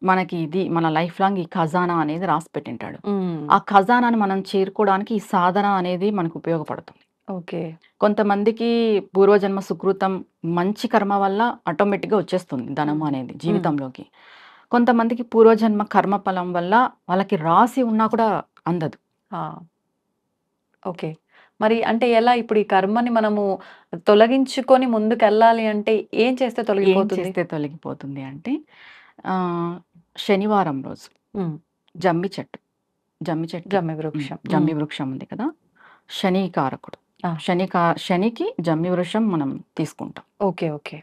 మనకి ఇది మన లైఫ్ లాంగ్ ఈ ఖజానా అనేది రాసి పెట్టింటాడు. హ్మ్. ఆ ఖజానాని మనం చేరుకోవడానికి ఈ సాధన అనేది మనకు ఉపయోగపడుతుంది. ఓకే. కొంతమందికి పూర్వజన్మ సుకృతం మంచి కర్మ వల్ల ఆటోమేటిక్‌గా వచ్చేస్తుంది ధనం హ్మ్. అనేది జీవితంలోకి. కొంతమందికి పూర్వజన్మ కర్మ ఫలం వల్ల వాళ్ళకి రాసి ఉన్నా కూడా అందదు. ఆ! ఓకే. మరి అంటే ఎలా ఇప్పుడు ఈ కర్మని మనము తొలగించుకొని ముందుకెళ్ళాలి అంటే ఏం చేస్తే ఏం తొలగిపోతుంది? చేస్తే తొలగిపోతుంది అంటే శనివారం రోజు హ్మ్. జమ్మి చెట్టు, జమ్మి చెట్టు జమ్మి వృక్షం. జమ్మి వృక్షం ఉంది కదా! శని కారకుడు. ఆ! శనికి జమ్మి వృక్షం మనం తీసుకుంటాం. ఓకే. ఓకే.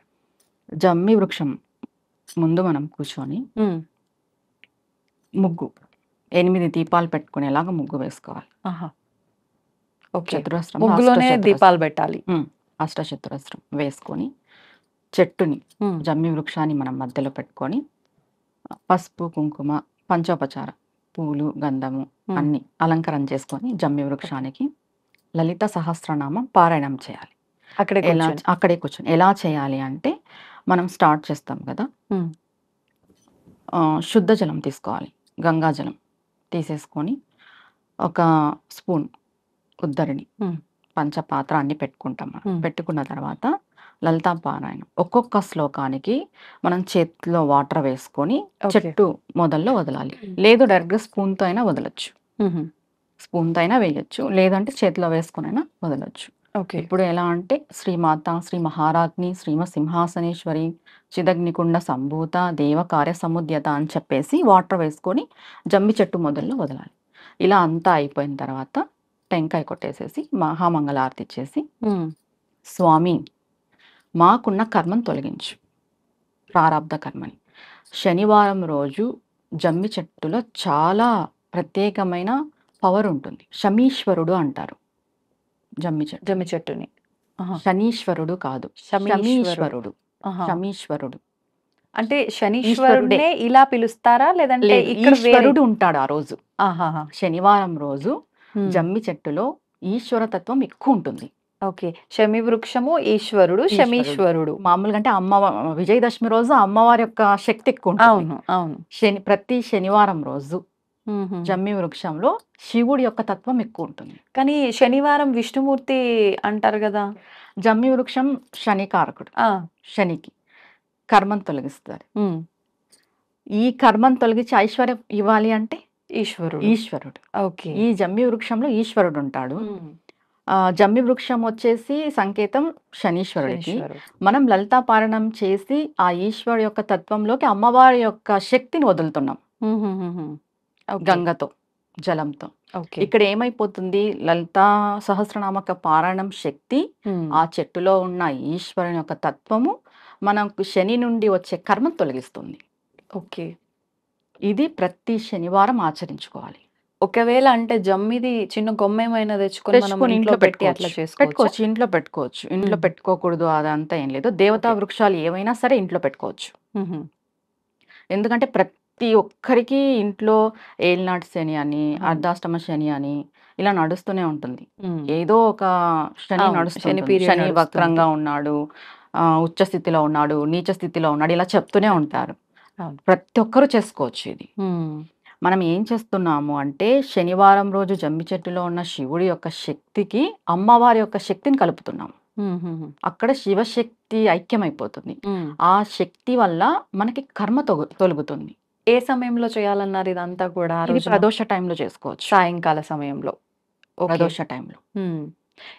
జమ్మి వృక్షం ముందు మనం కూర్చొని హ్మ్. ముగ్గు 8 దీపాలు పెట్టుకునేలాగా ముగ్గు వేసుకోవాలి. ఆహా! ఓకే. చతురస్రంలో ముగ్గులోనే అష్టచతురస్రం. దీపాలు పెట్టాలి. అష్టచతురస్రం వేసుకొని చెట్టుని హ్మ్. జమ్మి వృక్షాన్ని మనం మధ్యలో పెట్టుకొని పసుపు, కుంకుమ, పంచోపచార పూలు, గంధము హ్మ్. అన్నీ అలంకరణ చేసుకొని జమ్మి వృక్షానికి లలిత సహస్రనామం పారాయణం చేయాలి. అక్కడే కూర్చొని. అక్కడే కూర్చొని ఎలా చేయాలి అంటే మనం స్టార్ట్ చేస్తాం కదా! హ్మ్. శుద్ధ జలం తీసుకోవాలి. గంగా జలం తీసేసుకొని ఒక స్పూన్ ఉద్దరిని హ్మ్. పంచపాత్ర అన్నీ పెట్టుకుంటాం మనం. హ్మ్. పెట్టుకున్న తర్వాత లలితా పారాయణం ఒక్కొక్క శ్లోకానికి మనం చేతిలో వాటర్ వేసుకొని ఓకే. చెట్టు మొదల్లో వదలాలి. లేదు డైరెక్ట్‌గా స్పూన్‌తో అయినా వదలొచ్చు. హుహు. స్పూన్‌తో అయినా వేయొచ్చు. లేదంటే చేతిలో వేసుకొనైనా వదలొచ్చు. ఓకే. ఇప్పుడు ఎలా అంటే శ్రీమాత, శ్రీ మహారాజ్ఞి, శ్రీమ సింహాసనేశ్వరి, చిదగ్నికుండ సంభూత, దేవకార్య సముద్యత అని చెప్పేసి వాటర్ వేసుకొని జమ్మి చెట్టు మొదల్లో వదలాలి. ఇలా అంతా అయిపోయిన తర్వాత టెంకాయ కొట్టేసేసి మహామంగళారతి ఇచ్చేసి, హ్మ్. స్వామి మాకున్న కర్మను తొలగించు. ప్రారబ్ధ కర్మని. శనివారం రోజు జమ్మి చెట్టులో చాలా ప్రత్యేకమైన పవర్ ఉంటుంది. శమీశ్వరుడు అంటారు జమ్మి చెట్టు. జమ్మి చెట్టుని. ఆహా! శనీశ్వరుడు కాదు. శమీశ్వరుడు. శమీశ్వరుడు. ఆహా! శమీశ్వరుడు. అంటే ఈశ్వరుడే. శనీశ్వరుడినే ఇలా పిలుస్తారా? లేదంటే లేదు. ఇక్కడ వేరే ఈశ్వరుడు ఉంటాడు ఆ రోజు. ఆహాహా! శనివారం రోజు హ్మ్. జమ్మి చెట్టులో ఈశ్వరతత్వం ఎక్కువ ఉంటుంది. ఓకే. శమి వృక్షము ఈశ్వరుడు, ఈశ్వరుడు. శమీశ్వరుడు. మామూలుగా అంటే విజయదశమి రోజు అమ్మవారి యొక్క శక్తి ఎక్కువ ఉంటుంది. అవును. అవును. ప్రతి శనివారం రోజు హుహు. జమ్మి వృక్షంలో శివుడి యొక్క తత్వం ఎక్కువ ఉంటుంది. కానీ శనివారం విష్ణుమూర్తి అంటారు గదా! జమ్మి వృక్షం శనికారకుడు. ఆ! శనికి కర్మను తొలగిస్తారు. హ్మ్. ఈ కర్మను తొలగించి ఐశ్వర్యం ఇవ్వాలి అంటే ఈశ్వరుడు. ఈశ్వరుడు. ఓకే. ఈ జమ్మి వృక్షంలో ఈశ్వరుడు ఉంటాడు. హ్మ్. జమ్మి వృక్షం వచ్చేసి సంకేతం శనీశ్వరుడికి. శనీశ్వరుడు. మనం లలితా పారాయణం చేసి ఆ ఈశ్వరుడు యొక్క తత్వంలోకి అమ్మవారి యొక్క శక్తిని వదులుతున్నాం హుహుహుహు. ఓకే. గంగతో, జలంతో. ఓకే. ఇక్కడ ఏమైపోతుంది లలితా సహస్రనామక పారాయణం శక్తి హ్మ్. ఆ చెట్టులో ఉన్న ఈశ్వరుని యొక్క తత్వము మనకు శని నుండి వచ్చే కర్మను తొలగిస్తుంది. ఓకే. ఇది ప్రతి శనివారం ఆచరించుకోవాలి. ఒకవేళ అంటే జమ్మిది చిన్న కొమ్మేమైనా తెచ్చుకొని మనం తెచ్చుకొని ఇంట్లో పెట్టి అట్లా చేసుకోవచ్చా? పెట్టుకోవచ్చు. ఇంట్లో పెట్టుకోవచ్చు. ఇంట్లో హ్మ్. పెట్టుకోకూడదు అదంతా ఏం లేదు. దేవతా ఓకే. వృక్షాలు ఏవైనా సరే ఇంట్లో పెట్టుకోవచ్చు. హుహు. ఎందుకంటే ప్రతి ఒక్కరికి ఇంట్లో ఏలినాటి శని అని, అవును. అర్ధాష్టమ శని అని ఇలా నడుస్తూనే ఉంటుంది. హ్మ్. ఏదో ఒక శని అవును. శని నడుస్తుంటుంది. పీరియడ్ శని నడుస్తుంటుంది. వక్రంగా ఉన్నాడు, ఉచ్చ స్థితిలో ఉన్నాడు, నీచ స్థితిలో ఉన్నాడు ఇలా చెప్తూనే ఉంటారు. అవును. ప్రతి ఒక్కరు చేసుకోవచ్చు ఇది. హ్మ్. మనం ఏం చేస్తున్నాము అంటే శనివారం రోజు జమ్మి చెట్టులో ఉన్న శివుడి యొక్క శక్తికి అమ్మవారి యొక్క శక్తిని కలుపుతున్నాము. హుహుహు. అక్కడ శివశక్తి ఐక్యమైపోతుంది. హ్మ్. ఆ శక్తి వల్ల మనకి కర్మ తొలుగుతుంది. ఏ సమయంలో చేయాలన్నారు ఇదంతా కూడా ఆ ఇది రోజున? ప్రదోష టైంలో చేసుకోవచ్చు. సాయంకాల సమయంలో. ఓకే. ప్రదోష టైంలో. హ్మ్.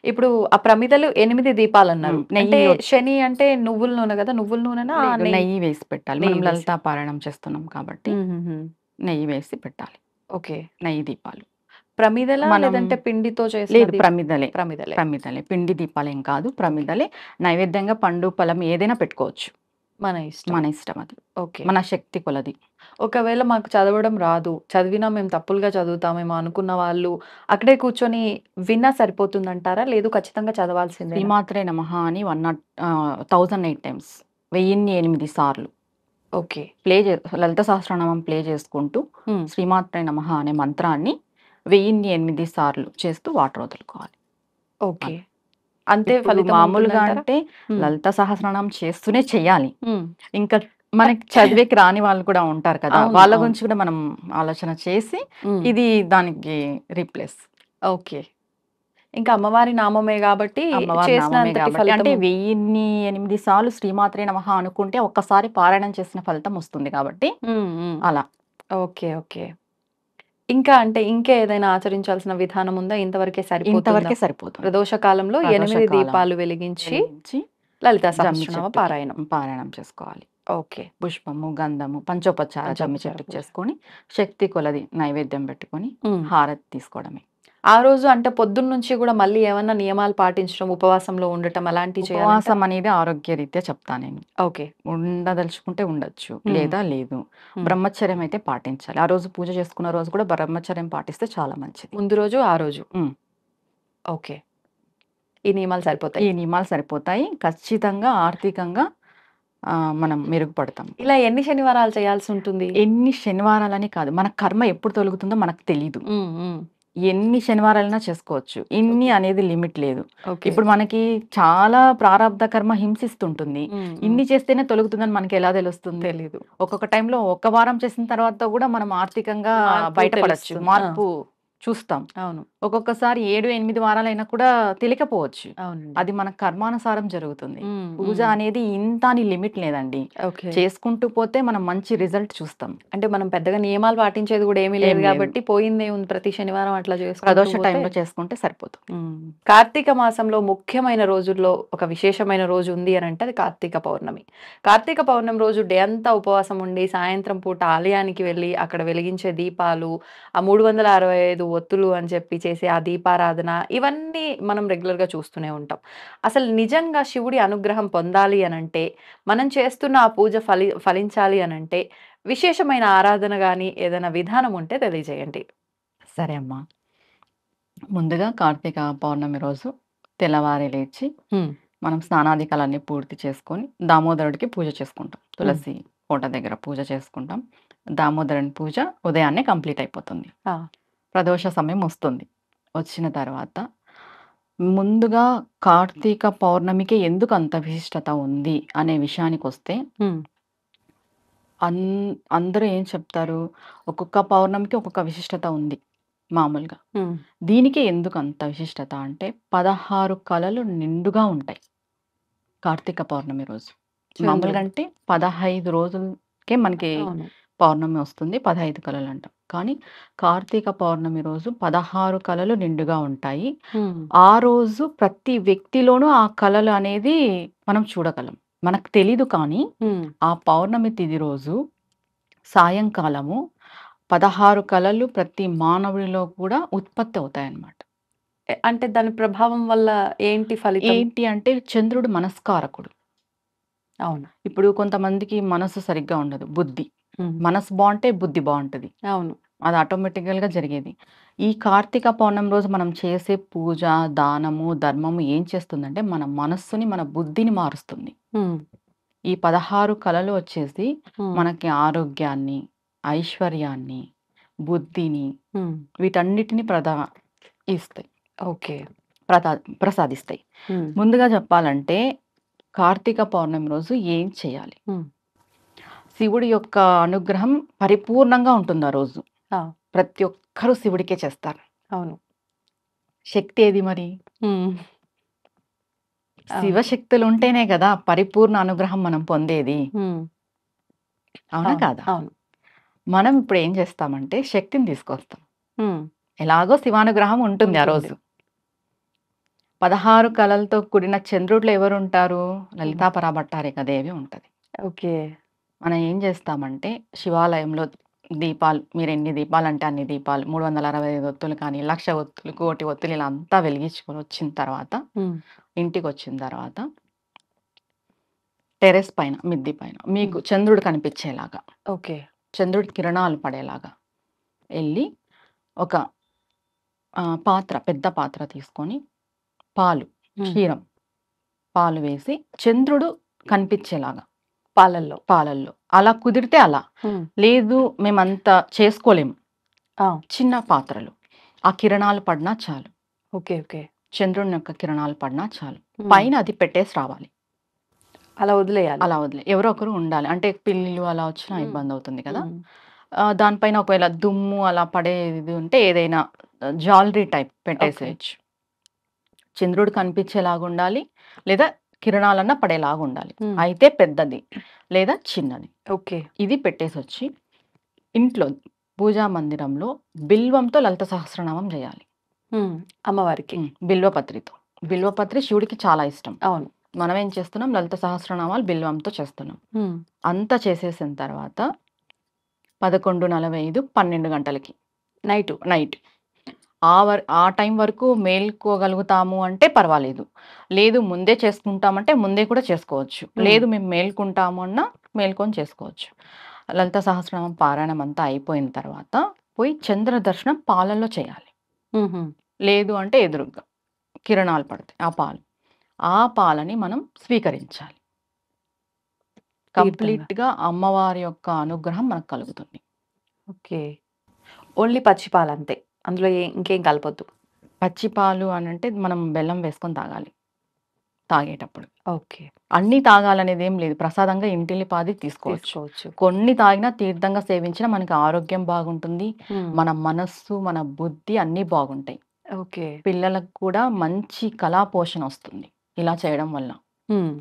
ఇప్పుడు ఆ ప్రమిదలు 8 దీపాలన్నారు. అంటే నెయ్యి శని అంటే నువ్వుల నూనె గదా! నువ్వుల నూనెనా? లేదు, నెయ్యి నెయ్యి వేసి పెట్టాలి. నెయ్యి మనం వేసి. లలితా పారాయణం చేస్తున్నాం కాబట్టి హుహుహు. నెయ్యి వేసి పెట్టాలి. ఓకే. నెయ్యి దీపాలు. ప్రమిదలా మనం లేదంటే పిండితో చేసిన లేదు ప్రమిదలే. ప్రమిదలే. ప్రమిదలే. పిండి దీపాలేం కాదు. ప్రమిదలే. నైవేద్యంగా పండు, ఫలం ఏదైనా పెట్టుకోవచ్చు. మన ఇష్టం. మన ఇష్టం అది. ఓకే. మన శక్తి కొలది. ఒకవేళ మాకు చదవడం రాదు, చదివినా మేము తప్పులుగా చదువుతామేమో అనుకున్న వాళ్ళు అక్కడే కూర్చొని విన్నా సరిపోతుందంటారా? లేదు ఖచ్చితంగా చదవాల్సిందేనా? శ్రీమాత్రే నమః అని 1008 టైమ్స్ 1008 సార్లు ఓకే. లలిత సహస్రనామం ప్లే చేసుకుంటూ హ్మ్. శ్రీమాత్రే నమః అనే మంత్రాన్ని 1008 సార్లు చేస్తూ వాటర్ వదులుకోవాలి. ఓకే. అంతే ఇప్పుడు ఫలితం మామూలుగా ఉంటుందంటారా? అంటే హ్మ్. లలిత సహస్రనామం చేస్తూనే చెయ్యాలి. హ్మ్. ఇంకా మనకి చదివేకి రాని వాళ్ళు కూడా ఉంటారు కదా! అవును. వాళ్ళ అవును. గురించి కూడా మనం ఆలోచన చేసి హ్మ్. ఇది దానికి రీప్లేస్. ఓకే. ఇంకా అమ్మవారి నామమే కాబట్టి అమ్మవారి నామమే చేసినంతటి కాబట్టి అంటే ఫలితం 1008 సార్లు శ్రీమాత్రే నమః అనుకుంటే ఒక్కసారి పారాయణం చేసిన ఫలితం వస్తుంది కాబట్టి అలా. ఓకే. ఓకే. ఇంకా అంటే ఇంకా ఏదైనా ఆచరించాల్సిన విధానం ఉందా? ఇంతవరకే సరిపోతుందా? ఇంతవరకే సరిపోతుంది. ప్రదోష కాలంలో 8 ప్రదోషకాలం దీపాలు వెలిగించి వెలిగించి లలితా జమ్మి సహస్రనామ చెట్టుకి పారాయణం. పారాయణం చేసుకోవాలి. ఓకే. పుష్పము, గంధము, పంచోపచార జమ్మి పంచోపచార చెట్టుకి పూజ. చేసుకొని శక్తి కొలది నైవేద్యం పెట్టుకొని హ్మ్. హారతి తీసుకోవడమే. ఆ రోజు అంటే పొద్దున్న నుంచి కూడా మళ్ళీ ఏమన్నా నియమాలు పాటించడం, ఉపవాసంలో ఉండటం అలాంటివి చేయాలంటే? ఉపవాసం అనేది ఆరోగ్యరీత్యా చెప్తా నేను. ఓకే. ఉండదలుచుకుంటే ఉండొచ్చు, హ్మ్. లేదా లేదు. హ్మ్. బ్రహ్మచర్యం అయితే పాటించాలి. ఆ రోజు పూజ చేసుకున్న రోజు కూడా బ్రహ్మచర్యం పాటిస్తే చాలా మంచిది. ముందు రోజు, ఆ రోజు. హ్మ్. ఓకే. ఈ నియమాలు సరిపోతాయి. ఈ నియమాలు సరిపోతాయి. ఖచ్చితంగా ఆర్థికంగా మనం మెరుగుపడతాం. ఇలా ఎన్ని శనివారాలు చేయాల్సి ఉంటుంది? ఎన్ని శనివారాలని కాదు. మన కర్మ ఎప్పుడు తొలుగుతుందో మనకు తెలీదు. ఎన్ని శనివారాలైనా చేసుకోవచ్చు. ఇన్ని అనేది లిమిట్ లేదు. ఓకే. ఇప్పుడు మనకి చాలా ప్రారబ్ధ కర్మ హింసిస్తుంటుంది. ఇన్ని చేస్తేనే తొలుగుతుందని మనకి ఎలా తెలుస్తుంది? తెలీదు. ఒక్కొక్క టైంలో ఒక వారం చేసిన తర్వాత కూడా మనం ఆర్థికంగా మార్పు బయటపడొచ్చు. తెలుస్తుంది. మార్పు చూస్తాం. అవును. ఒక్కొక్కసారి 7, 8 వారాలైనా కూడా తెలియకపోవచ్చు. అవునండి. అది మన కర్మానుసారం జరుగుతుంది. హ్మ్. పూజ హ్మ్. అనేది ఇంత అని లిమిట్ లేదండి. ఓకే. చేసుకుంటూ పోతే మనం మంచి రిజల్ట్ చూస్తాం. అంటే మనం పెద్దగా నియమాలు పాటించేది కూడా ఏమీ లేదు ఏం లేదు. కాబట్టి పోయిందేముంది, ప్రతి శనివారం అట్లా చేసుకుంటూ ప్రదోష పోతే. టైంలో చేసుకుంటే సరిపోతుంది. కార్తీక మాసంలో ముఖ్యమైన రోజుల్లో ఒక విశేషమైన రోజు ఉంది అని అంటే అది కార్తీక పౌర్ణమి. కార్తీక పౌర్ణమి రోజు డే అంతా ఉపవాసం ఉండి సాయంత్రం పూట ఆలయానికి వెళ్ళి అక్కడ వెలిగించే దీపాలు, ఆ 365 ఒత్తులు అని చెప్పి చేసే ఆ దీపారాధన, ఇవన్నీ మనం రెగ్యులర్‌గా చూస్తూనే ఉంటాం. అసలు నిజంగా శివుడి అనుగ్రహం పొందాలి అనంటే, మనం చేస్తున్న ఆ పూజ ఫలించాలి అనంటే, విశేషమైన ఆరాధన గాని, ఏదైనా విధానం ఉంటే తెలియజేయండి. సరే అమ్మా. ముందుగా కార్తీక పౌర్ణమి రోజు తెల్లవారి లేచి మనం స్నానాధికాలన్నీ పూర్తి చేసుకొని దామోదరుడికి పూజ చేసుకుంటాం. తులసి కోట దగ్గర పూజ చేసుకుంటాం. దామోదరుని పూజ ఉదయాన్నే కంప్లీట్ అయిపోతుంది. ఆ! ప్రదోష సమయం వస్తుంది. వచ్చిన తర్వాత ముందుగా కార్తీక పౌర్ణమికి ఎందుకు అంత విశిష్టత ఉంది అనే విషయానికొస్తే అందరూ ఏం చెప్తారు? ఒక్కొక్క పౌర్ణమికి ఒక్కొక్క విశిష్టత ఉంది మామూలుగా. దీనికి ఎందుకు అంత విశిష్టత అంటే 16 కళలు నిండుగా ఉంటాయి కార్తీక పౌర్ణమి రోజు. మామూలుగా అంటే 15 రోజులకే మనకి అవును. పౌర్ణమి వస్తుంది. 15 కళలు అంటాం. కానీ కార్తీక పౌర్ణమి రోజు 16 కళలు నిండుగా ఉంటాయి. ఆ రోజు ప్రతి వ్యక్తిలోనూ ఆ కళలు అనేది మనం చూడగలం. మనకు తెలీదు కానీ ఆ పౌర్ణమి తిథి రోజు సాయంకాలము 16 కళలు ప్రతి మానవుడిలో కూడా ఉత్పత్తి అవుతాయన్నమాట. అంటే దాని ప్రభావం వల్ల ఏంటి ఫలితం? ఏంటి అంటే చంద్రుడు మనస్కారకుడు. అవును. ఇప్పుడు కొంతమందికి మనసు సరిగ్గా ఉండదు. బుద్ధి. మనసు బావుంటే బుద్ధి బావుంటది. అవును. అది ఆటోమేటికల్‌గా జరిగేది. ఈ కార్తీక పౌర్ణమి రోజు మనం చేసే పూజ, దానము, ధర్మము ఏం చేస్తుందంటే మన మనస్సుని, మన బుద్ధిని మారుస్తుంది. ఈ 16 కళలు వచ్చేసి మనకి ఆరోగ్యాన్ని, ఐశ్వర్యాన్ని, బుద్ధిని వీటన్నిటిని ఇస్తాయి. ఓకే. ప్రసాదిస్తాయి. ముందుగా చెప్పాలంటే కార్తీక పౌర్ణమి రోజు ఏం చేయాలి? శివుడి యొక్క అనుగ్రహం పరిపూర్ణంగా ఉంటుంది ఆ రోజు. ప్రతి ఒక్కరూ శివుడికే చేస్తారు. అవును. శక్తి ఏది మరి? శివశక్తులు ఉంటేనే కదా పరిపూర్ణ అనుగ్రహం మనం పొందేది. అవునా కాదా? అవును. మనం ఇప్పుడు ఏం చేస్తామంటే శక్తిని తీసుకొస్తాం. ఎలాగో శివానుగ్రహం ఉంటుంది ఆ రోజు. 16 కళలతో కూడిన చంద్రుడిలో ఎవరుంటారు? లలితా పరాభట్టారిక దేవి ఉంటది. ఓకే. మనం ఏం చేస్తామంటే శివాలయంలో దీపాలు మీరెన్ని దీపాలంటే అన్ని దీపాలు 365 ఒత్తులు కానీ, 1,00,000 ఒత్తులు, 1,00,000 ఒత్తులు ఇలా అంతా వెలిగించుకొని వచ్చిన తర్వాత ఇంటికొచ్చిన తర్వాత టెర్రస్ పైన, మిద్ది పైన మీకు చంద్రుడు కనిపించేలాగా, ఓకే. చంద్రుడి కిరణాలు పడేలాగా ఎళ్లి ఒక పాత్ర, పెద్ద పాత్ర తీసుకొని పాలు, క్షీరం, పాలు వేసి చంద్రుడు కనిపించేలాగా పాలల్లో అలా కుదిరితే అలా. లేదు మేమంతా చేసుకోలేము. చిన్న పాత్రలు ఆ కిరణాలు పడినా చాలు. ఓకే. ఓకే. చంద్రుని యొక్క కిరణాలు పడినా చాలు. పైన అది పెట్టేసి రావాలి. అలా వదిలేయాలి. ఎవరో ఒకరు ఉండాలి. అంటే పిల్లులు అలా వచ్చినా ఇబ్బంది అవుతుంది కదా. దానిపైన ఒకవేళ దుమ్ము అలా పడేది ఉంటే ఏదైనా జ్యువెలరీ టైప్ పెట్టేసేయచ్చు. చంద్రుడు కనిపించేలాగా ఉండాలి, లేదా కిరణాలన్నా పడేలాగా ఉండాలి. ఉమ్, అయితే పెద్దది లేదా చిన్నది. ఓకే. ఇది పెట్టేసి వచ్చి ఇంట్లో పూజా మందిరంలో బిల్వంతో లలిత సహస్రనామం చేయాలి. ఉమ్, అమ్మవారికి. బిల్వపత్రితో. బిల్వపత్రి శివుడికి చాలా ఇష్టం. అవును. మనం ఏం చేస్తున్నాం, లలిత సహస్రనామాలు బిల్వంతో చేస్తున్నాం. ఉమ్, అంతా చేసేసిన తర్వాత 11:45 12 గంటలకి నైటు. నైట్ ఆ టైం వరకు మేల్కోగలుగుతాము అంటే పర్వాలేదు, లేదు ముందే చేసుకుంటామంటే ముందే కూడా చేసుకోవచ్చు, లేదు మేము మేల్కుంటాము అన్నా మేల్కొని చేసుకోవచ్చు. లలిత సహస్రనామం పారాయణం అంతా అయిపోయిన తర్వాత పోయి చంద్ర దర్శనం పాలల్లో చేయాలి. ఉహుం, లేదు అంటే ఎదురుగా కిరణాలు పడతాయి ఆ పాలని మనం స్వీకరించాలి. తీర్థంగా. కంప్లీట్గా అమ్మవారి యొక్క అనుగ్రహం మనకు కలుగుతుంది. ఓకే. ఓన్లీ పచ్చిపాలు అంతే, అందులో ఇంకేం కలపొద్దు. పచ్చిపాలు అని అంటే మనం బెల్లం వేసుకొని తాగాలి తాగేటప్పుడు. ఓకే. అన్నీ తాగాలనేది ఏం లేదు, ప్రసాదంగా ఇంటిల్లిపాది తీసుకోవచ్చు. తీసుకోవచ్చు. కొన్ని తాగినా తీర్థంగా సేవించినా మనకి ఆరోగ్యం బాగుంటుంది, ఉమ్, మన మనస్సు మన బుద్ధి అన్నీ బాగుంటాయి. ఓకే. పిల్లలకు కూడా మంచి కళా పోషణ వస్తుంది ఇలా చేయడం వల్ల. ఉమ్.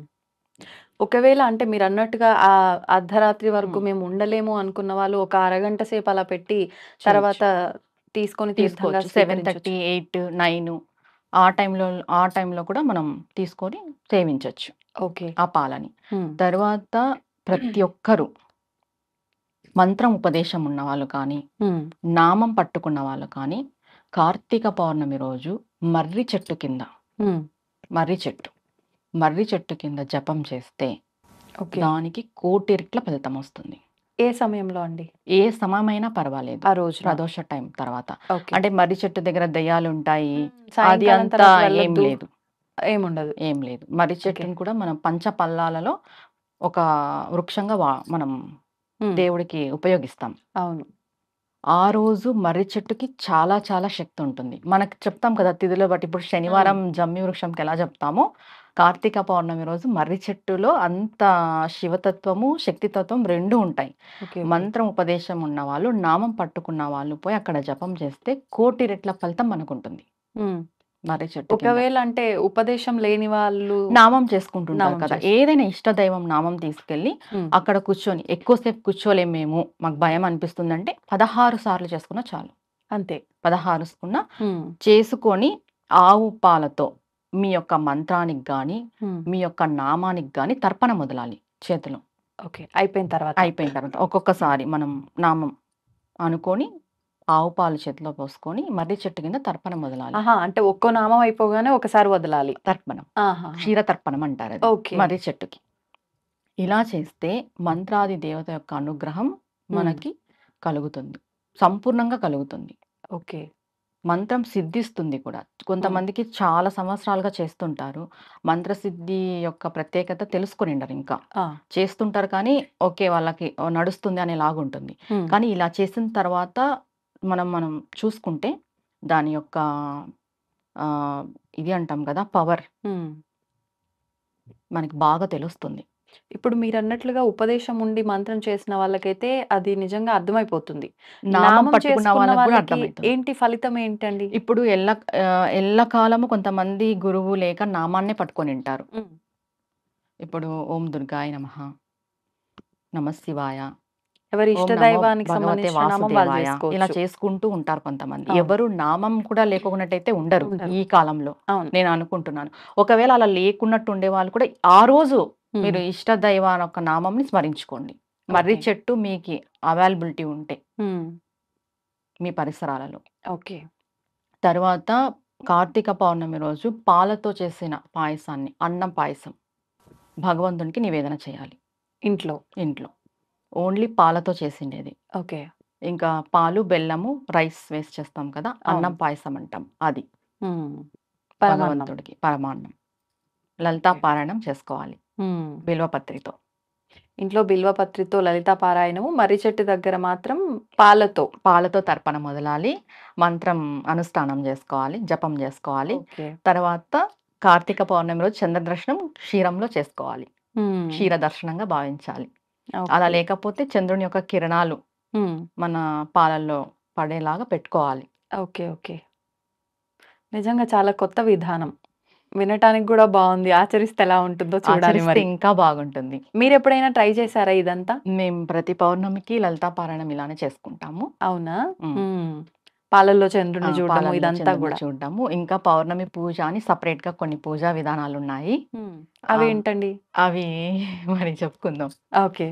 ఒకవేళ అంటే మీరు అన్నట్టుగా ఆ అర్ధరాత్రి వరకు మేము ఉండలేము అనుకున్న వాళ్ళు ఒక అరగంట సేపు అలా పెట్టి తర్వాత తీసుకొని తీర్థంగా తీసుకోవచ్చు. 7:30 8 9 ఆ టైంలో కూడా మనం తీసుకొని సేవించవచ్చు ఓకే. ఆ పాలని. ఉమ్, తర్వాత ప్రతి ఒక్కరూ మంత్రం ఉపదేశం ఉన్న వాళ్ళు కానీ, ఉమ్, నామం పట్టుకున్న వాళ్ళు కానీ, కార్తీక పౌర్ణమి రోజు మర్రి చెట్టు కింద ఉమ్, మర్రి చెట్టు కింద జపం చేస్తే ఓకే. దానికి 1,000,000 రెట్ల ఫలితం వస్తుంది. ఏ సమయంలో అండి? ఏ సమయమైనా పర్వాలేదు, ఆ రోజు. ప్రదోష టైం తర్వాత. ఓకే. అంటే మర్రి చెట్టు దగ్గర దయ్యాలు ఉంటాయి, అది సాయంకాలం అంతా తర్వాత ఏం వెళ్ళొద్దు, లేదు. ఏముండదు. ఏం లేదు. మర్రి చెట్టుని కూడా మనం పంచపల్లాలలో ఒక వృక్షంగా మనం ఉమ్, దేవుడికి ఉపయోగిస్తాం. అవును. ఆ రోజు మర్రి చెట్టుకి చాలా చాలా శక్తి ఉంటుంది. మనకి చెప్తాం కదా తిథుల బట్టి, ఇప్పుడు శనివారం జమ్మి వృక్షంకి ఎలా చెప్తామో, కార్తీక పౌర్ణమి రోజు మర్రి చెట్టులో అంత శివతత్వము శక్తితత్వం రెండు ఉంటాయి. ఓకే. ఓకే. మంత్రం ఉపదేశం ఉన్న వాళ్ళు, నామం పట్టుకున్న వాళ్ళు పోయి అక్కడ జపం చేస్తే 1,000,000 రెట్ల ఫలితం మనకుంటుంది ఉమ్. మర్రి చెట్టు కింద. ఒకవేళ అంటే ఉపదేశం లేని వాళ్ళు నామం చేసుకుంటుంటారు నామం కదా, చేసుకుంటారు. ఏదైనా ఇష్టదైవం నామం తీసుకెళ్ళి ఉమ్, అక్కడ కూర్చొని, ఎక్కువసేపు కూర్చోలేము మేము, మాకు భయం అనిపిస్తుందంటే 16 సార్లు చేసుకున్నా చాలు. అంతే. 16 ఉమ్, చేసుకొని ఆవు పాలతో మీ యొక్క మంత్రానికి కానీ ఉమ్, మీ యొక్క నామానికి కానీ తర్పణ మొదలాలి చేతిలో. ఓకే. అయిపోయిన తర్వాత. అయిపోయిన తర్వాత ఒక్కొక్కసారి మనం నామం అనుకొని ఆవు పాలు చేతిలో పోసుకొని మర్రి చెట్టు కింద తర్పణ మొదలాలి. ఆహా, అంటే ఒక్కో నామం అయిపోగానే ఒకసారి వదలాలి. తర్పణం, ఆహా. క్షీర తర్పణం అంటారు అది, ఓకే. మర్రి చెట్టుకి. ఇలా చేస్తే మంత్రాది దేవత యొక్క అనుగ్రహం మనకి కలుగుతుంది, సంపూర్ణంగా కలుగుతుంది. ఓకే. మంత్రం సిద్ధిస్తుంది కూడా. కొంతమందికి చాలా సంవత్సరాలుగా చేస్తుంటారు, మంత్రసిద్ధి యొక్క ప్రత్యేకత తెలుసుకొనిండరు, ఇంకా ఆ, చేస్తుంటారు కానీ ఓకే వాళ్ళకి నడుస్తుంది అనేలాగుంటుంది. ఉమ్, కానీ ఇలా చేసిన తర్వాత మనం చూసుకుంటే దాని యొక్క ఆ, ఇది అంటాం కదా పవర్ ఉమ్. మనకి బాగా తెలుస్తుంది. ఇప్పుడు మీరు అన్నట్లుగా ఉపదేశం ఉండి మంత్రం చేసిన వాళ్ళకైతే అది నిజంగా అర్థమైపోతుంది. నామం నామం పట్టుకున్న చేసుకున్న వాళ్ళకి కూడా వాళ్ళకి అర్థమవుతుంది. ఏంటి ఫలితం ఏంటండి? ఇప్పుడు ఎల్లకాలము కొంతమంది గురువు లేక నామాన్నే పట్టుకొని ఉంటారు. ఉమ్, ఇప్పుడు ఓం దుర్గాయ నమః, నమః శివాయ, ఎవరి ఓం ఇష్ట నమో దైవానికి భగవతే సంబంధించిన నామం వాళ్ళు వాసుదేవాయ, ఇలా చేసుకోవచ్చు. చేసుకుంటూ ఉంటారు కొంతమంది. అవును. ఎవరు నామం కూడా లేకున్నట్టయితే ఉండరు ఉండరు. ఈ కాలంలో, అవును. నేను అనుకుంటున్నాను. ఒకవేళ అలా లేకున్నట్టు ఉండే వాళ్ళు కూడా ఆ రోజు ఉమ్, మీరు ఇష్ట దైవాన యొక్క నామంని స్మరించుకోండి. మర్రి ఓకే. చెట్టు మీకు అవైలబిలిటీ ఉంటే ఉమ్, మీ పరిసరాలలో. ఓకే. తర్వాత కార్తీక పౌర్ణమి రోజు పాలతో చేసిన పాయసాన్ని, అన్నం పాయసం భగవంతునికి నివేదన చేయాలి ఇంట్లో. ఇంట్లో. ఓన్లీ పాలతో చేసిండేది. ఓకే. ఇంకా పాలు బెల్లము రైస్ వేసి చేస్తాం కదా, అన్నం అవును. పాయసం అంటాం, అది ఉమ్, పరమాన్నం. భగవంతుడికి పరమాన్నం. లలితా ఓకే. పారాయణం చేసుకోవాలి ఉమ్, బిల్వపత్రితో. ఇంట్లో బిల్వపత్రితో లలితా పారాయణము, మర్రి చెట్టు దగ్గర మాత్రం పాలతో. పాలతో తర్పణ మొదలాలి, మంత్రం అనుష్ఠానం చేసుకోవాలి, జపం చేసుకోవాలి. ఓకే. తర్వాత కార్తీక పౌర్ణమి రోజు చంద్రదర్శనం క్షీరంలో చేసుకోవాలి, ఉమ్, క్షీర దర్శనంగా భావించాలి. ఓకే. అలా లేకపోతే చంద్రుని యొక్క కిరణాలు ఉమ్, మన పాలల్లో పడేలాగా పెట్టుకోవాలి. ఓకే. ఓకే. నిజంగా చాలా కొత్త విధానం. వినటానికి కూడా బాగుంది. ఆచరిస్తే ఎలా ఉంటుందో చూడాలి ఆచరిస్తే మరి. ఇంకా బాగుంటుంది. మీరు ఎప్పుడైనా ట్రై చేశారా ఇదంతా? మేము ప్రతి పౌర్ణమికి లలితా పారాయణం ఇలానే చేసుకుంటాము. అవునా? ఉమ్. హ్మ్. పాలల్లో ఆ, చంద్రుడిని చూడటము పాలల్లో ఇదంతా చంద్రుడిని కూడా. చూడటము, ఇంకా పౌర్ణమి పూజ అని సపరేట్ గా కొన్ని పూజా విధానాలు ఉన్నాయి. అవి ఆ, ఏంటండి? అవి మరి చెప్పుకుందాం. ఓకే.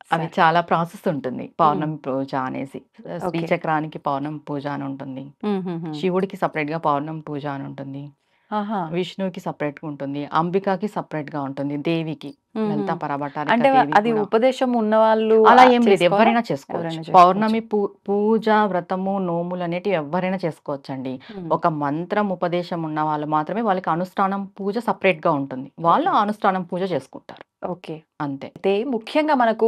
అవి సరే. చాలా ప్రాసెస్ ఉంటుంది. పౌర్ణమి పూజ అనేసి ఓకే. శ్రీచక్రానికి పౌర్ణమి పూజ అని ఉంటుంది. హుహుహు. శివుడికి సపరేట్ గా పౌర్ణమి పూజ అని ఉంటుంది. ఆహా! విష్ణువుకి సపరేట్ గా ఉంటుంది. అంబికకి సపరేట్ గా ఉంటుంది. దేవికి హుహు. లలితా పరాభట్టారిక అంటే దేవి అది కూడా ఉపదేశం ఉన్నవాళ్ళు అలా ఏం లేదు, చేసుకోవాలా? ఎవరైనా చేసుకోవచ్చు. ఎవరైనా చేసుకోవచ్చు. పౌర్ణమి పూజ, వ్రతము, నోములు అనేటివి ఎవరైనా చేసుకోవచ్చండి. హ్మ్. ఒక మంత్రం ఉపదేశం ఉన్న వాళ్ళు మాత్రమే, వాళ్ళకి అనుష్ఠానం పూజ సపరేట్ గా ఉంటుంది. వాళ్ళు ఓకే. అనుష్ఠానం పూజ చేసుకుంటారు ఓకే. అంతే. అయితే ముఖ్యంగా మనకు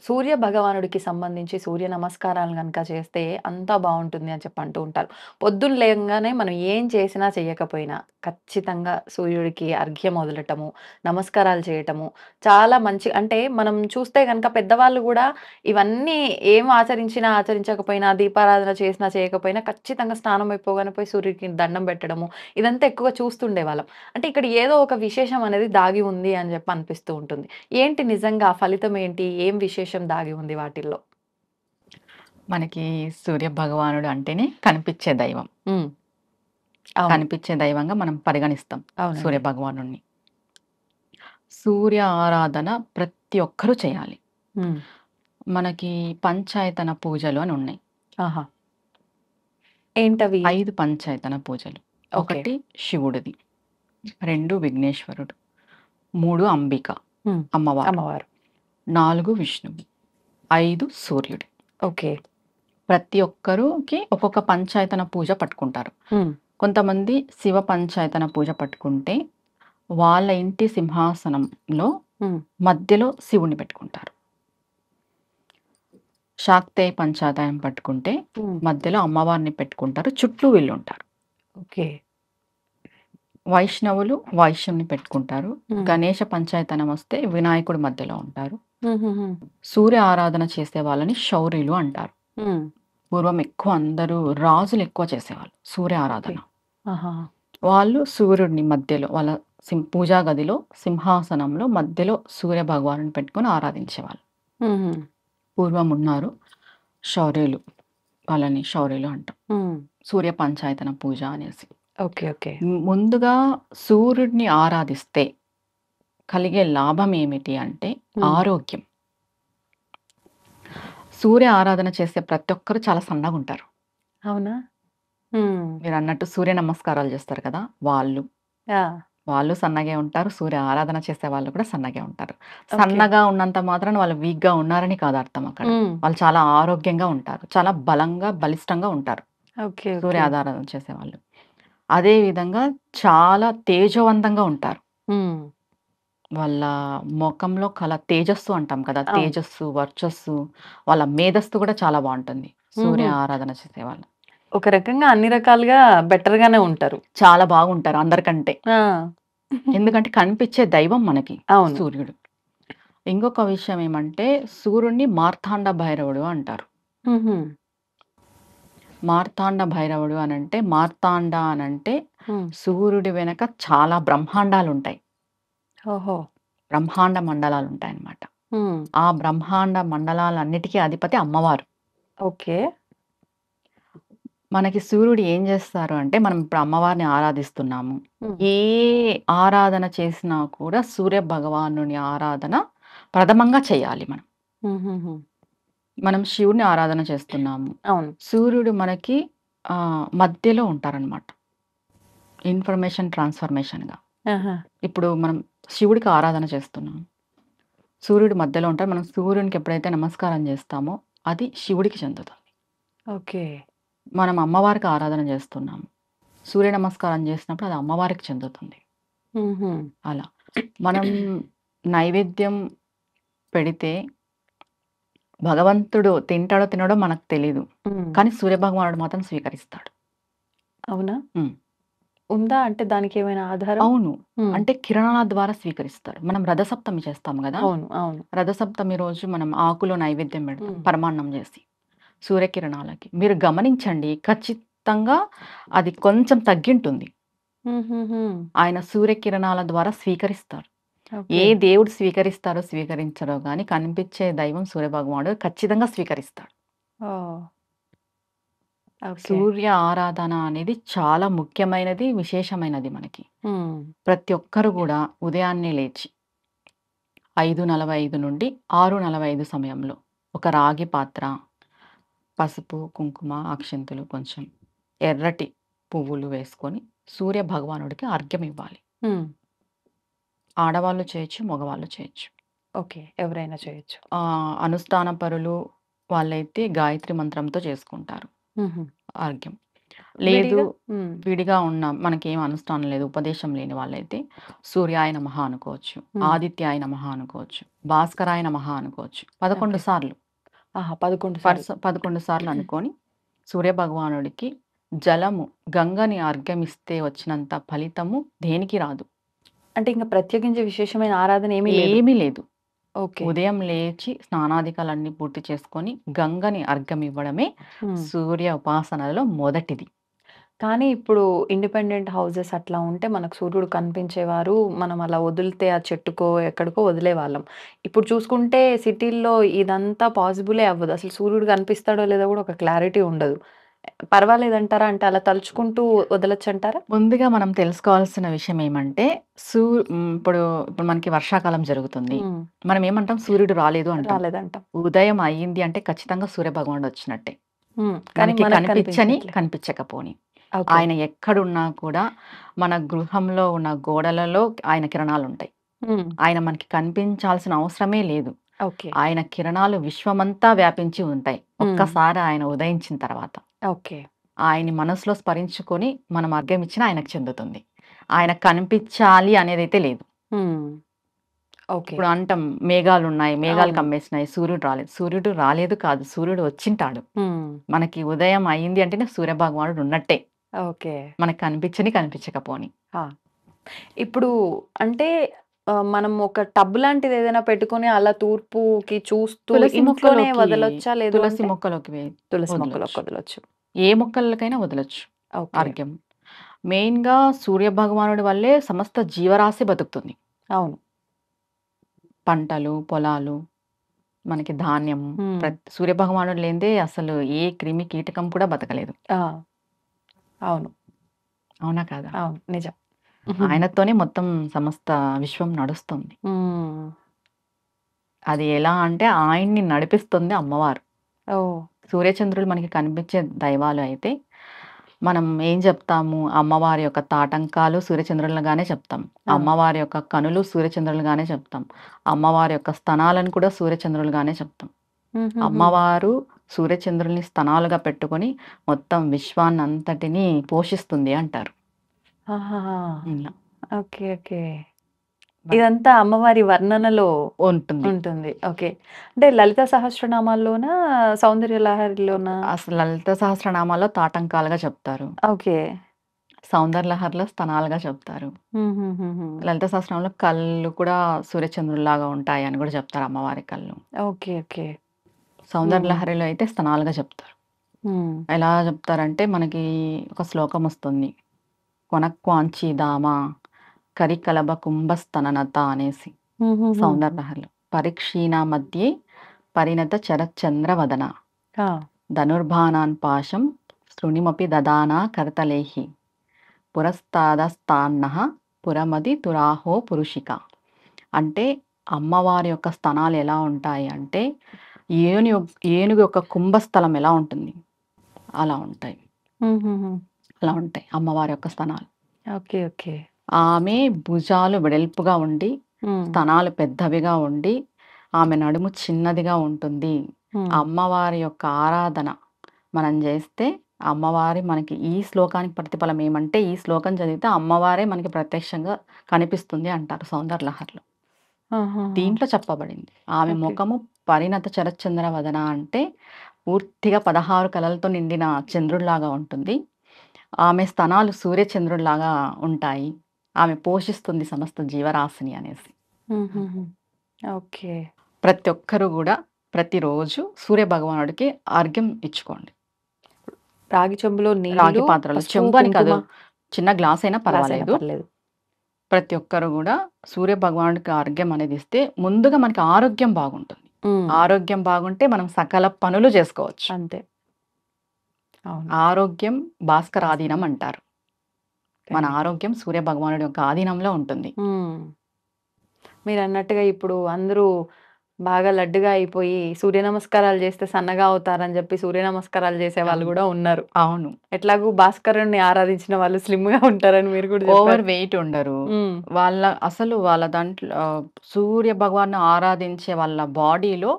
సూర్య భగవానుడికి సంబంధించి సూర్య నమస్కారాలు గనుక చేస్తే అంతా బావుంటుంది అని చెప్పి అంటూ ఉంటారు. పొద్దున్న లేవంగానే మనం ఏం చేసినా చేయకపోయినా ఖచ్చితంగా సూర్యుడికి అర్ఘ్యం వదలటము, నమస్కారాలు చేయటము చాలా మంచి అంటే మనం చూస్తే గనుక పెద్దవాళ్ళు గూడా ఇవన్నీ ఏం ఆచరించినా, ఆచరించకపోయినా, దీపారాధన చేసినా, చేయకపోయినా ఖచ్చితంగా స్నానం అయిపోగానే పోయి సూర్యుడికి దండం పెట్టడము ఇదంతా ఎక్కువగా చూస్తుండేవాళ్ళం. అంటే ఇక్కడ ఏదో ఒక విశేషం అనేది దాగి ఉంది అని చెప్పి అనిపిస్తూ ఉంటుంది. ఏంటి నిజంగా ఆ ఫలితం ఏంటి? ఏం విశేషం దాగి ఉంది వాటిల్లో? మనకి సూర్య భగవానుడు అంటేనే కనిపించే దైవం. హ్మ్. అవును. కనిపించే దైవంగా మనం పరిగణిస్తాం అవునండి. సూర్య భగవానుడిని. సూర్య ఆరాధన ప్రతి ఒక్కరూ చేయాలి. హ్మ్. మనకి పంచాయతన పూజలు అని ఉన్నాయి. ఆహా! ఏంటవి? 5 పంచాయతన పూజలు. ఓకే. 1 శివుడిది, 2 విఘ్నేశ్వరుడు, 3 అంబిక హ్మ్. అమ్మవారు, అమ్మవారు. 4 విష్ణువు, 5 సూర్యుడు. ఓకే. ప్రతి ఒక్కరికి ఒక్కొక్క పంచాయతన పూజ పట్టుకుంటారు. హ్మ్. కొంతమంది శివ పంచాయతన పూజ పట్టుకుంటే వాళ్ళ ఇంటి సింహాసనంలో హ్మ్. మధ్యలో శివుడిని పెట్టుకుంటారు. శాక్తేయ పంచాయతనం పట్టుకుంటే హ్మ్. మధ్యలో అమ్మవారిని పెట్టుకుంటారు, చుట్టూ వీళ్ళుంటారు. ఓకే. వైష్ణవులు వైష్ణవుని పెట్టుకుంటారు. హ్మ్. గణేష పంచాయతనం వస్తే వినాయకుడు మధ్యలో ఉంటారు. హుహుహు. సూర్య ఆరాధన చేసే వాళ్ళని శౌర్యులు అంటారు. హ్మ్. పూర్వం ఎక్కువ అందరూ రాజులు ఎక్కువ చేసేవాళ్ళు సూర్య ఓకే. ఆరాధన. ఆహా! వాళ్ళు సూర్యుడిని మధ్యలో వాళ్ళ పూజా గదిలో సింహాసనంలో మధ్యలో సూర్య భగవానుని పెట్టుకొని ఆరాధించేవాళ్ళు. హుహు. పూర్వం ఉన్నారు శౌర్యులు, వాళ్ళని శౌర్యులు అంటాం. హ్మ్. సూర్య పంచాయతన పూజ అనేసి. ఓకే. ఓకే. ముందుగా సూర్యుడిని ఆరాధిస్తే కలిగే లాభం ఏమిటి అంటే హ్మ్. ఆరోగ్యం. సూర్య ఆరాధన చేసే ప్రతి ఒక్కరు చాలా సన్నగా ఉంటారు. అవునా? హ్మ్. మీరు అన్నట్టు సూర్య నమస్కారాలు చేస్తారు కదా, వాళ్ళు ఆ! వాళ్ళు సన్నగే ఉంటారు. సూర్య ఆరాధన చేసే వాళ్ళు కూడా సన్నగే ఉంటారు. ఓకే. సన్నగా ఉన్నంత మాత్రాన వాళ్ళు వీక్‌గా ఉన్నారని కాదు అర్థం అక్కడ. హ్మ్. వాళ్ళు చాలా ఆరోగ్యంగా ఉంటారు. చాలా బలంగా, బలిష్టంగా ఉంటారు ఓకే. సూర్య ఓకే. ఆరాధన చేసేవాళ్ళు. అదే విధంగా చాలా తేజవంతంగా ఉంటారు. హ్మ్. వాళ్ళ మొఖంలో తేజస్సు అంటాం కదా, అవును. తేజస్సు, వర్చస్సు, వాళ్ళ మేధస్సు కూడా చాలా బావుంటుంది సూర్య హుహు. ఆరాధన చేసేవాళ్ళు. ఒక రకంగా అన్ని రకాలుగా బెటర్‌గానే ఉంటారు. చాలా బాగుంటారు అందరికంటే. ఆ! ఎందుకంటే కనిపించే దైవం మనకి అవును. సూర్యుడు. ఇంకొక విషయం ఏమంటే సూర్యుడిని మార్తాండ భైరవుడు అంటారు. హుహు. మార్తాండ భైరవుడు అనంటే, మార్తాండ అనంటే హ్మ్. సూర్యుడి వెనక చాలా బ్రహ్మాండాలుంటాయి. ఓహో! బ్రహ్మాండ మండలాలుంటాయన్నమాట. హ్మ్. ఆ బ్రహ్మాండ మండలాలన్నిటికీ అధిపతి అమ్మవారు. ఓకే. మనకి సూర్యుడు ఏం చేస్తారు అంటే, మనం ఇప్పుడు అమ్మవారిని ఆరాధిస్తున్నాము. హ్మ్. ఏ ఆరాధన చేసినా కూడా సూర్య భగవానుని ఆరాధన ప్రథమంగా చేయాలి మనం. హుహుహు. మనం శివుడిని ఆరాధన చేస్తున్నాము. అవును. సూర్యుడు మనకి మధ్యలో ఉంటారనమాట. ఇన్ఫర్మేషన్ ట్రాన్స్‌ఫర్మేషన్‌గా. ఆహా! ఇప్పుడు మనం శివుడికి ఆరాధన చేస్తున్నాం. సూర్యుడు మధ్యలో ఉంటారు. మనం సూర్యునికి ఎప్పుడైతే నమస్కారం చేస్తామో అది శివుడికి చెందుతుంది. ఓకే. మనం అమ్మవారికి ఆరాధన చేస్తున్నాము. సూర్య నమస్కారం చేసినప్పుడు అది అమ్మవారికి చెందుతుంది. హుహు. అలా. మనం నైవేద్యం పెడితే భగవంతుడు తింటాడో తినడో మనకు తెలీదు. హ్మ్. కానీ సూర్యభగవానుడు మాత్రం స్వీకరిస్తాడు. అవునా? హ్మ్. ఉందా? అంటే దానికేమైనా ఆధారం? అవును. హ్మ్. అంటే కిరణాల ద్వారా స్వీకరిస్తాడు. మనం రథసప్తమి చేస్తాం గదా! అవును. అవును. రథసప్తమి రోజు మనం ఆకులో నైవేద్యం పెడతాం. హ్మ్. పరమాన్నం చేసి. సూర్యకిరణాలకి. మీరు గమనించండి ఖచ్చితంగా అది కొంచెం తగ్గింటుంది. ఆయన సూర్యకిరణాల ద్వారా స్వీకరిస్తారు. ఓకే. ఏ దేవుడు స్వీకరిస్తారో స్వీకరించరో గాని కనిపించే దైవం సూర్యభగవానుడు ఖచ్చితంగా స్వీకరిస్తాడు. ఓహ్! ఓకే. సూర్య ఆరాధన అనేది చాలా ముఖ్యమైనది, విశేషమైనది మనకి. హ్మ్. ప్రతి ఒక్కరు కూడా ఉదయాన్నే లేచి 5:45 నుండి 6:45 సమయంలో ఒక రాగి పాత్ర, పసుపు, కుంకుమ, అక్షింతలు, కొంచెం ఎర్రటి పువ్వులు వేసుకొని సూర్య భగవానుడికి అర్ఘ్యం ఇవ్వాలి. హ్మ్. ఆడవాళ్ళు చేయొచ్చు, మగవాళ్ళు చేయొచ్చు. ఓకే. ఎవరైనా చేయొచ్చు. అనుష్ఠాన పరులు వాళ్ళైతే గాయత్రి మంత్రంతో చేసుకుంటారు హుహు. అర్ఘ్యం. లేదు విడిగా? హ్మ్. విడిగా ఉన్న మనకేం అనుష్ఠానం లేదు, ఉపదేశం లేని వాళ్ళైతే సూర్యాయ నమః అనుకోవచ్చు, ఆదిత్యాయ నమః అనుకోవచ్చు, భాస్కరాయ నమః అనుకోవచ్చు. 11 ఓకే. సార్లు 11 సార్లు. 11 సార్లు అనుకొని సూర్య భగవానుడికి జలము గంగని అర్ఘ్యమిస్తే వచ్చినంత ఫలితము దేనికి రాదు. అంటే ఇంక ప్రత్యేకించి విశేషమైన ఆరాధన ఏమీ లేదు. ఏమీ లేదు. ఓకే. ఉదయం లేచి స్నానాధికాలన్నీ పూర్తి చేసుకొని గంగని అర్ఘ్యం ఇవ్వడమే హ్మ్. సూర్య ఉపాసనలో మొదటిది. కానీ ఇప్పుడు ఇండిపెండెంట్ హౌసెస్ అట్లా ఉంటే మనకు సూర్యుడు కనిపించేవారు. మనం అలా వదిలితే ఆ చెట్టుకో, ఎక్కడికో వదిలేవాళ్ళం. ఇప్పుడు చూసుకుంటే సిటీల్లో ఇదంతా పాసిబులే అవ్వదు. అసలు సూర్యుడు కనిపిస్తాడో లేదో కూడా ఒక క్లారిటీ ఉండదు. పర్వాలేదంటారా? అంటే అలా తలుచుకుంటూ వదలొచ్చంటారా? ముందుగా మనం తెలుసుకోవాల్సిన విషయం ఏమంటే ఇప్పుడు ఇప్పుడు మనకి వర్షాకాలం జరుగుతుంది. హ్మ్. మనం ఏమంటాం, సూర్యుడు రాలేదు అంటాం. రాలేదంటాం. ఉదయం అయ్యింది అంటే ఖచ్చితంగా సూర్యభగవానుడు వచ్చినట్టే. కానీ మనకి మనకు కనిపించని కనిపించట్లే. కనిపించకపోని. ఓకే. ఆయన ఎక్కడున్నా కూడా మన గృహంలో ఉన్న గోడలలో ఆయన కిరణాలుంటాయి. హ్మ్. ఆయన మనకి కనిపించాల్సిన అవసరమే లేదు. ఓకే. ఆయన కిరణాలు విశ్వమంతా వ్యాపించి ఉంటాయి. ఒక్కసారి ఆయన ఉదయించిన తర్వాత. ఓకే. ఆయన్ని మనసులో స్మరించుకొని మనం అర్ఘ్యం ఇచ్చినా ఆయనకు చెందుతుంది. ఆయన కనిపించాలి అనేదైతే లేదు. హ్మ్. ఓకే. ఇప్పుడు అంటాం మేఘాలున్నాయి, మేఘాలు అవును. కమ్మేసినాయి, సూర్యుడు రాలేదు. సూర్యుడు రాలేదు కాదు, సూర్యుడు వచ్చింటాడు. హ్మ్. మనకి ఉదయం అయింది అంటేనే సూర్యభగవానుడు ఉన్నట్టే. ఓకే. మనకు కనిపించని కనిపించకపోని. ఆ! ఇప్పుడు అంటే మనం ఒక టబ్ లాంటిది ఏదైనా పెట్టుకొని అలా తూర్పుకి చూస్తూ తులసి ఇంట్లోనే మొక్కలోకి వదలొచ్చా? లేదు తులసి అంటే మొక్కలోకి తులసి మొక్కలోకి వదలొచ్చు. వదలొచ్చు. ఏ మొక్కలకైనా వదలొచ్చు ఓకే. అర్ఘ్యం. మెయిన్‌గా సూర్యభగవానుడి వల్లే సమస్త జీవరాశి బతుకుతుంది. అవును. పంటలు, పొలాలు, మనకి ధాన్యం, హ్మ్. సూర్యభగవానుడు లేనిదే అసలు ఏ క్రిమి కీటకం కూడా బతకలేదు. ఆ! అవును. అవునా కాదా? అవును. నిజం. ఆయనతోనే మొత్తం సమస్త విశ్వం నడుస్తుంది. హ్మ్. అది ఎలా అంటే ఆయన్ని నడిపిస్తుంది అమ్మవారు. ఓహ్! సూర్యచంద్రులు మనకి కనిపించే దైవాలు అయితే మనం ఏం చెప్తాము? అమ్మవారి యొక్క తాటంకాలు సూర్యచంద్రులుగానే చెప్తాం. ఆ! అమ్మవారి యొక్క కనులు సూర్యచంద్రులుగానే చెప్తాం. అమ్మవారి యొక్క స్తనాలను కూడా సూర్యచంద్రులుగానే చెప్తాం. హుహుహు. అమ్మవారు సూర్యచంద్రుల్ని స్తనాలుగా పెట్టుకొని మొత్తం విశ్వాన్నంతటిని పోషిస్తుంది అంటారు. ఆహాహా! ఇలా ఓకే. ఓకే. ఇదంతా అమ్మవారి వర్ణనలో ఉంటుంది. ఉంటుంది. ఓకే. అంటే లలిత సహస్రనామాల్లోనా? సౌందర్య లహరిలోనా? అసలు లలిత సహస్రనామాల్లో తాటంకాలుగా చెప్తారు. ఓకే. సౌందర్యలహరిలో స్తనాలుగా చెప్తారు. హుహుహుహు. లలిత సహస్రనామంలో కళ్ళు కూడా సూర్యచంద్రుల్లాగా ఉంటాయి అని కూడా చెప్తారు, అమ్మవారి కళ్ళు. ఓకే. ఓకే. సౌందర్యలహరిలో అయితే స్తనాలుగా చెప్తారు. హ్మ్. ఎలా చెప్తారంటే మనకి ఒక శ్లోకం వస్తుంది. కొనక్వాంచీదామ కరికలభ కుంభస్తననత అనేసి హుహుహు. సౌందర్యలహరిలో. పరీక్షీణ మధ్యే పరిణత చరచంద్రవదన ఆ! ధనుర్బాణాన్ పాశం శృణిమపి దదానా కరతలేహి పురస్తాదస్తాన్నః పురమది తురాహో పురుషిక. అంటే అమ్మవారి యొక్క స్తనాలు ఎలా ఉంటాయి అంటే ఏనుగు యొక్క కుంభస్థలం ఎలా ఉంటుంది అలా ఉంటాయి. హుహుహు. అలా ఉంటాయి అమ్మవారి యొక్క స్తనాలు. ఓకే. ఓకే. ఆమె భుజాలు వెడల్పుగా ఉండి, హ్మ్. స్తనాలు పెద్దవిగా ఉండి, ఆమె నడుము చిన్నదిగా ఉంటుంది. హ్మ్. అమ్మవారి యొక్క ఆరాధన మనం చేస్తే అమ్మవారి మనకి ఈ శ్లోకానికి ప్రతిఫలం ఏమంటే, ఈ శ్లోకం చదివితే అమ్మవారే మనకి ప్రత్యక్షంగా కనిపిస్తుంది అంటారు సౌందర్యలహరిలో. ఆహాహా! దీంట్లో చెప్పబడింది. ఆమె ఓకే. ముఖము పరిణత చరచంద్ర వదన అంటే పూర్తిగా 16 కళలతో నిండిన చంద్రుడిలాగా ఉంటుంది. ఆమె స్తనాలు సూర్యచంద్రుడిలాగా ఉంటాయి. ఆమె పోషిస్తుంది సమస్త జీవరాశిని అనేసి. హుహుహు. ఓకే. ప్రతి ఒక్కరు గూడా ప్రతిరోజు సూర్యభగవానుడికి అర్ఘ్యం ఇచ్చుకోండి. రాగి చెంబులో రాగి నీళ్లు, పాత్రలో. పసుపు, చెంబు అని కాదు. కుంకుమ. చిన్న గ్లాస్ అయినా గ్లాస్ అయినా పర్వాలేదు. పర్లేదు. ప్రతి ఒక్కరు కూడా సూర్య భగవానుడికి ఆరోగ్యం అనేది ఇస్తే ముందుగా మనకి ఆరోగ్యం బాగుంటుంది. ఆరోగ్యం బాగుంటే మనం సకల పనులు చేసుకోవచ్చు. అంతే. అవును. ఆరోగ్యం భాస్కరాధీనం అంటారు. మన ఆరోగ్యం సూర్య భగవానుడి యొక్క ఆధీనంలో ఉంటుంది. మీరు అన్నట్టుగా ఇప్పుడు అందరూ బాగా లడ్డుగా అయిపోయి సూర్య నమస్కారాలు చేస్తే సన్నగా అవుతారని చెప్పి సూర్య నమస్కారాలు చేసే వాళ్ళు కూడా ఉన్నారు. అవును. ఎట్లాగూ భాస్కరుణ్ణి ఆరాధించిన వాళ్ళు స్లిమ్ గా ఉంటారని మీరు కూడా ఓవర్ చెప్పారు. వెయిట్ ఉండరు. ఉమ్, వాళ్ళ దాంట్లో సూర్య భగవాన్ని ఆరాధించే వాళ్ళ బాడీలో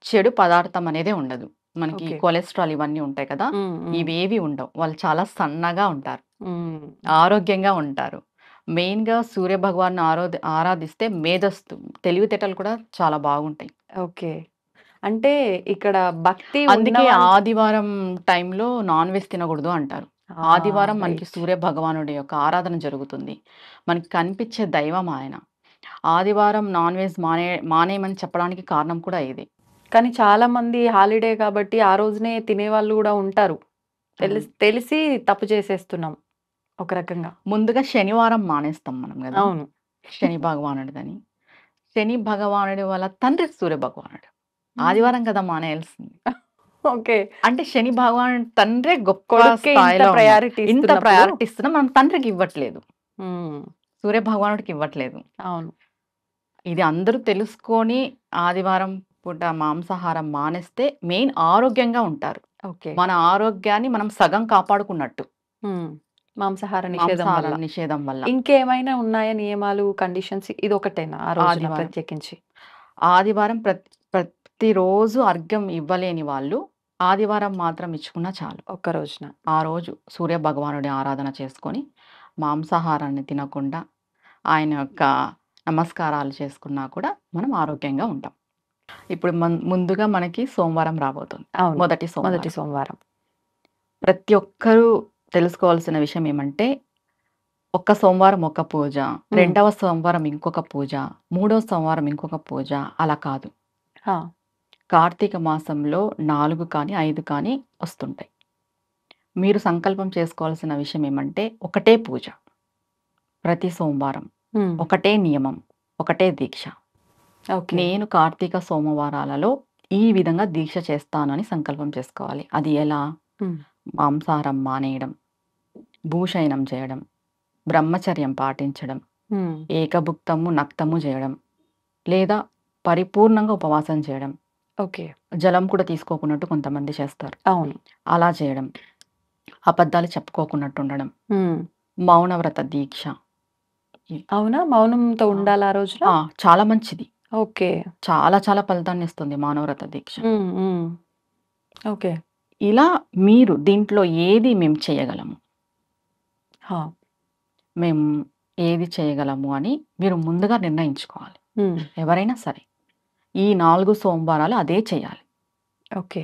చెడు పదార్థం అనేదే ఉండదు. మనకి ఓకే. కొలెస్ట్రాల్ ఇవన్నీ ఉంటాయి కదా, ఉమ్, ఉమ్, ఇవేవి ఉండవు. వాళ్ళు చాలా సన్నగా ఉంటారు, ఉమ్. ఆరోగ్యంగా ఉంటారు. మెయిన్గా సూర్య భగవాన్ని ఆరాధిస్తే మేధస్సు, తెలివితేటలు కూడా చాలా బాగుంటాయి. ఓకే. అంటే ఇక్కడ భక్తి అందుకే ఉన్నవాళ్ళు ఆదివారం టైంలో నాన్ వెజ్ తినకూడదు అంటారు. ఆదివారం మనకి రైట్. సూర్య భగవానుడి యొక్క ఆరాధన జరుగుతుంది. మనకి కనిపించే దైవం ఆయన. ఆదివారం నాన్ వెజ్ మానేయమని చెప్పడానికి కారణం కూడా ఇది. కానీ చాలా మంది హాలిడే కాబట్టి ఆ రోజునే తినేవాళ్ళు కూడా ఉంటారు. తెలిసి తప్పు చేసేస్తున్నాం ఒక రకంగా. ముందుగా శనివారం మానేస్తాం మనం కదా, అవును. శని భగవానుడిదని. శని భగవానుడి వాళ్ళ తండ్రి సూర్య భగవానుడు. ఆదివారం కదా మానేయాల్సింది. ఓకే. అంటే శని భగవానుడి తండ్రే గొప్ప కొడుక్కే ఇంత స్థాయిలో ఉన్నారు. ప్రయారిటీ ఇంత ఇస్తున్నప్పుడు ప్రయారిటీ ఇస్తున్నాం, మనం తండ్రికి ఇవ్వట్లేదు, ఉమ్, సూర్య భగవానుడికి ఇవ్వట్లేదు. అవును. ఇది అందరూ తెలుసుకొని ఆదివారం పూట మాంసాహారం మానేస్తే మెయిన్ ఆరోగ్యంగా ఉంటారు. ఓకే. మన ఆరోగ్యాన్ని మనం సగం కాపాడుకున్నట్టు ఉమ్, మాంసాహార నిషేధం మాంసాహార వల్ల. నిషేధం వల్ల. ఇంకేమైనా ఉన్నాయా నియమాలు, కండిషన్స్? ఇది ఒకటేనా ఆ రోజున ఆదివారం. ప్రత్యేకించి? ఆదివారం ప్రతిరోజు అర్ఘ్యం ఇవ్వలేని వాళ్ళు ఆదివారం మాత్రం ఇచ్చుకున్నా చాలు. ఒక్క రోజున. ఆ రోజు సూర్య భగవానుడి ఆరాధన చేసుకొని మాంసాహారాన్ని తినకుండా ఆయన యొక్క నమస్కారాలు చేసుకున్నా కూడా మనం ఆరోగ్యంగా ఉంటాం. ఇప్పుడు ముందుగా మనకి సోమవారం రాబోతుంది, అవును. మొదటి మొదటి సోమవారం. సోమవారం. ప్రతి ఒక్కరూ తెలుసుకోవాల్సిన విషయం ఏమంటే, ఒక్క సోమవారం ఒక పూజ, రెండవ సోమవారం ఇంకొక పూజ, మూడవ సోమవారం ఇంకొక పూజ, అలా కాదు. ఆ, కార్తీక మాసంలో 4 కానీ 5 కానీ వస్తుంటాయి. మీరు సంకల్పం చేసుకోవాల్సిన విషయం ఏమంటే, ఒకటే పూజ ప్రతి సోమవారం, ఉమ్, ఒకటే నియమం, ఒకటే దీక్ష. ఓకే. నేను కార్తీక సోమవారాలలో ఈ విధంగా దీక్ష చేస్తానని సంకల్పం చేసుకోవాలి. అది ఎలా? ఉమ్, మాంసాహారం మానేయడం, భూశయనం చేయడం, బ్రహ్మచర్యం పాటించడం, ఉమ్, ఏకభుక్తము నక్తము చేయడం, లేదా పరిపూర్ణంగా ఉపవాసం చేయడం. ఓకే. జలం కూడా తీసుకోకున్నట్టు కొంతమంది చేస్తారు, అవును. అలా చేయడం. అబద్ధాలు చెప్పుకోకున్నట్టు ఉండడం, ఉమ్, మౌనవ్రత దీక్ష. అవునా? మౌనంతో ఉండాలి ఆ రోజున? చాలా మంచిది, ఓకే. చాలా చాలా ఫలితాన్ని ఇస్తుంది మౌనవ్రత దీక్ష. ఉమ్, ఉమ్, ఓకే. ఇలా మీరు దీంట్లో ఏది మేము చేయగలము, హా, మేము ఏది చేయగలము అని మీరు ముందుగా నిర్ణయించుకోవాలి. ఉమ్, ఎవరైనా సరే ఈ 4 సోమవారాలు అదే చేయాలి. ఓకే.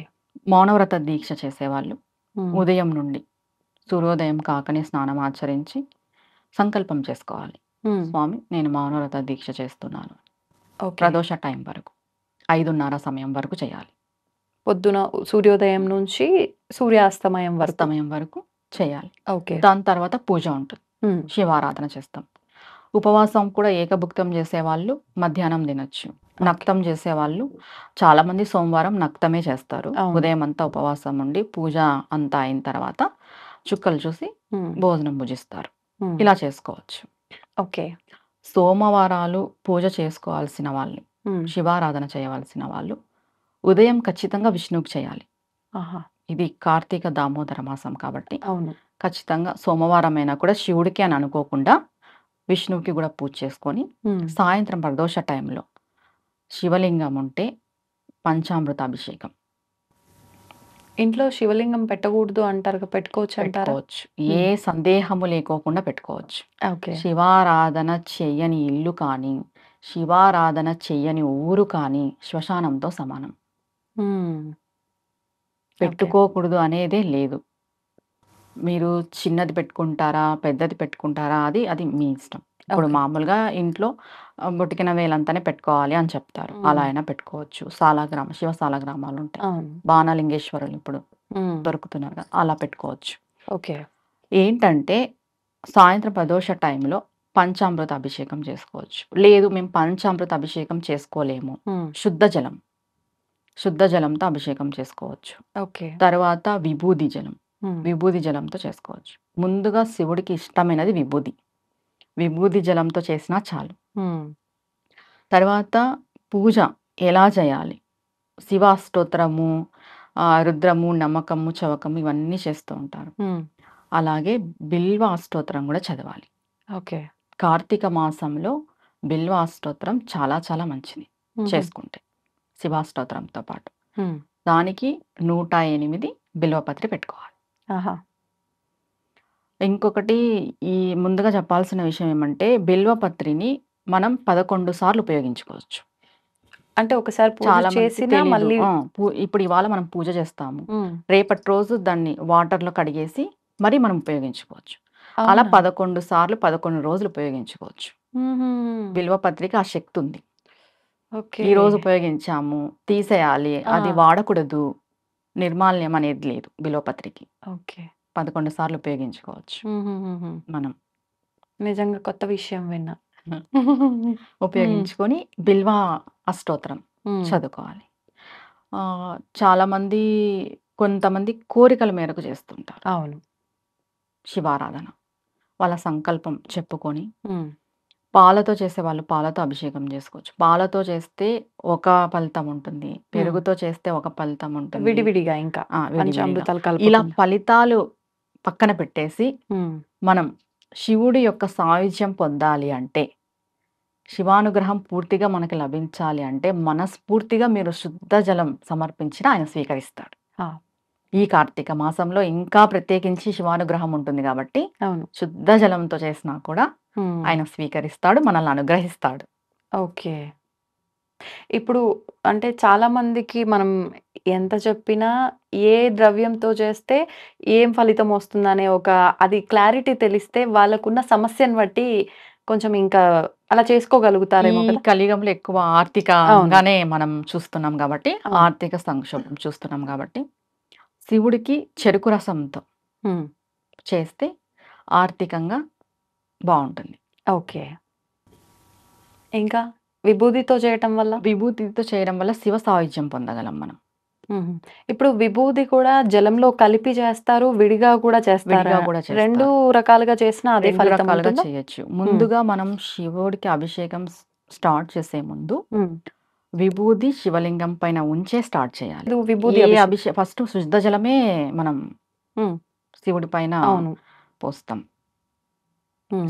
మౌనవ్రత దీక్ష చేసేవాళ్ళు ఉమ్, ఉదయం నుండి సూర్యోదయం కాకనే స్నానం ఆచరించి సంకల్పం చేసుకోవాలి. ఉమ్, స్వామి, నేను మౌనవ్రత దీక్ష చేస్తున్నాను. ఓకే. ప్రదోష టైం వరకు 5:30 సమయం వరకు చేయాలి. పొద్దున సూర్యోదయం నుంచి సూర్యాస్తమయం వరకు. అస్తమయం వరకు చేయాలి. ఓకే. దాని తర్వాత పూజ ఉంటుంది, ఉమ్, శివారాధన చేస్తాం. ఉపవాసం కూడా ఏకభుక్తం చేసేవాళ్ళు మధ్యాహ్నం తినొచ్చు. నక్తం చేసేవాళ్ళు చాలామంది సోమవారం నక్తమే చేస్తారు. అవును. ఉదయం అంతా ఉపవాసం ఉండి పూజ అంతా అయిన తర్వాత చుక్కలు చూసి ఉమ్, భోజనం భుజిస్తారు. ఉమ్, ఇలా చేసుకోవచ్చు. ఓకే. సోమవారాలు పూజ చేసుకోవాల్సిన వాళ్ళు, ఉమ్, శివారాధన చేయవలసిన వాళ్ళు ఉదయం ఖచ్చితంగా విష్ణువుకి చేయాలి. ఆహా, ఇది కార్తీక దామోదర మాసం కాబట్టి అవును. ఖచ్చితంగా సోమవారం అయినా కూడా శివుడికి అని అనుకోకుండా విష్ణువుకి కూడా పూజ చేసుకొని ఉమ్, సాయంత్రం ప్రదోష టైంలో శివలింగం ఉంటే పంచామృత అభిషేకం ఇంట్లో శివలింగం పెట్టకూడదు అంటారు, పెట్టుకోవచ్చు అంటారా? పెట్టుకోవచ్చు. ఏ సందేహము లేకోకుండా పెట్టుకోవచ్చు. ఓకే. శివారాధన చెయ్యని ఇల్లు కానీ, శివారాధన చెయ్యని ఊరు కానీ శ్మశానంతో సమానం. ఉమ్, పెట్టుకోకూడదు అనేదే లేదు. మీరు చిన్నది పెట్టుకుంటారా, పెద్దది పెట్టుకుంటారా, అది మీ ఇష్టం. ఇప్పుడు ఓకే. మామూలుగా ఇంట్లో బొటికిన వేలంతానే పెట్టుకోవాలి అని చెప్తారు, అలా అయినా పెట్టుకోవచ్చు. శివ సాలగ్రామాలు ఉంటాయి, అవును. బాణలింగేశ్వరులు ఇప్పుడు ఉమ్, దొరుకుతున్నారు కదా, అలా పెట్టుకోవచ్చు. ఓకే. ఏంటంటే సాయంత్రం ప్రదోష టైంలో పంచామృత అభిషేకం చేసుకోవచ్చు. లేదు మేము పంచామృత అభిషేకం చేసుకోలేము, శుద్ధ జలం, శుద్ధ జలంతో అభిషేకం చేసుకోవచ్చు. ఓకే. తర్వాత విభూది జలం, విభూది జలంతో చేసుకోవచ్చు. ముందుగా శివుడికి ఇష్టమైనది విభూది, విభూది జలంతో చేసినా చాలు. తర్వాత పూజ ఎలా చేయాలి, శివాష్టోత్తరము, రుద్రము, నమ్మకము, చవకము ఇవన్నీ చేస్తూ ఉంటారు. అలాగే బిల్వ అష్టోత్తరం కూడా చదవాలి. ఓకే. కార్తీక మాసంలో బిల్వ అష్టోత్తరం చాలా చాలా మంచిది చేసుకుంటే, శివాష్టోత్తరంతో పాటు. దానికి 108 బిల్వపత్రి పెట్టుకోవాలి. ఇంకొకటి ఈ ముందుగా చెప్పాల్సిన విషయం ఏమంటే, బిల్వపత్రిని మనం 11 సార్లు ఉపయోగించుకోవచ్చు. అంటే ఒకసారి పూజ చాలా మందికి చేసినా తెలీదు. మళ్ళీ ఇప్పుడు ఇవాళ మనం పూజ చేస్తాము, రేపటి రోజు దాన్ని వాటర్లో కడిగేసి మరి మనం ఉపయోగించుకోవచ్చు. అలా 11 సార్లు 11 రోజులు ఉపయోగించుకోవచ్చు. బిల్వపత్రికి ఆ శక్తి ఉంది. ఓకే. ఈ రోజు ఉపయోగించాము తీసేయాలి, అది వాడకూడదు, నిర్మాల్యం అనేది లేదు బిల్వపత్రికి. ఓకే. 11 సార్లు ఉపయోగించుకోవచ్చు మనం. నిజంగా కొత్త విషయం విన్నా. ఉపయోగించుకొని బిల్వ అష్టోత్తరం చదువుకోవాలి. చాలామంది కొంతమంది కోరికల మేరకు చేస్తుంటారు అవును. శివారాధన. వాళ్ళ సంకల్పం చెప్పుకొని, పాలతో చేసే వాళ్ళు పాలతో అభిషేకం చేసుకోవచ్చు. పాలతో చేస్తే ఒక ఫలితం ఉంటుంది, పెరుగుతో చేస్తే ఒక ఫలితం ఉంటుంది, విడివిడిగా ఇంకా విడివిడిగా. పంచామృతాలు ఇలా కలుపుకొని. ఫలితాలు పక్కన పెట్టేసి మనం శివుడి యొక్క సాయుధ్యం పొందాలి అంటే, శివానుగ్రహం పూర్తిగా మనకి లభించాలి అంటే, మనస్ఫూర్తిగా మీరు శుద్ధ జలం సమర్పించినా ఆయన స్వీకరిస్తాడు. ఈ కార్తీక మాసంలో ఇంకా ప్రత్యేకించి శివానుగ్రహం ఉంటుంది కాబట్టి అవును. శుద్ధ జలంతో చేసినా కూడా ఆయన స్వీకరిస్తాడు, మనల్ని అనుగ్రహిస్తాడు. ఓకే. ఇప్పుడు అంటే చాలా మందికి మనం ఎంత చెప్పినా ఏ ద్రవ్యంతో చేస్తే ఏం ఫలితం వస్తుందనే ఒక అది క్లారిటీ తెలిస్తే వాళ్ళకున్న సమస్యను బట్టి కొంచెం ఇంకా అలా చేసుకోగలుగుతారేమో ఈ కదా. కలియుగంలో ఎక్కువ ఆర్థికంగానే మనం చూస్తున్నాం కాబట్టి, అవును. ఆర్థిక సంక్షోభం చూస్తున్నాం కాబట్టి, శివుడికి చెరుకు రసంతో చేస్తే ఆర్థికంగా బాగుంటుంది. ఓకే. ఇంకా విభూదితో చేయటం వల్ల? విభూతితో చేయడం వల్ల శివ సాయుధ్యం పొందగలం మనం. ఇప్పుడు విభూది కూడా జలంలో కలిపి చేస్తారు, విడిగా కూడా చేస్తారా? విడిగా కూడా చేస్తారు. 2 రకాలుగా చేసినా అదే 2 ఫలితం రకాలుగా ఉంటుందా? చేయొచ్చు. ముందుగా మనం శివుడికి అభిషేకం స్టార్ట్ చేసే ముందు విభూది శివలింగం పైన ఉంచే స్టార్ట్ చేయాలి. ఇది విభూది అభిషేకం ఫస్ట్ శుద్ధ జలమే మనం శివుడి పైన అవును. పోస్తాం.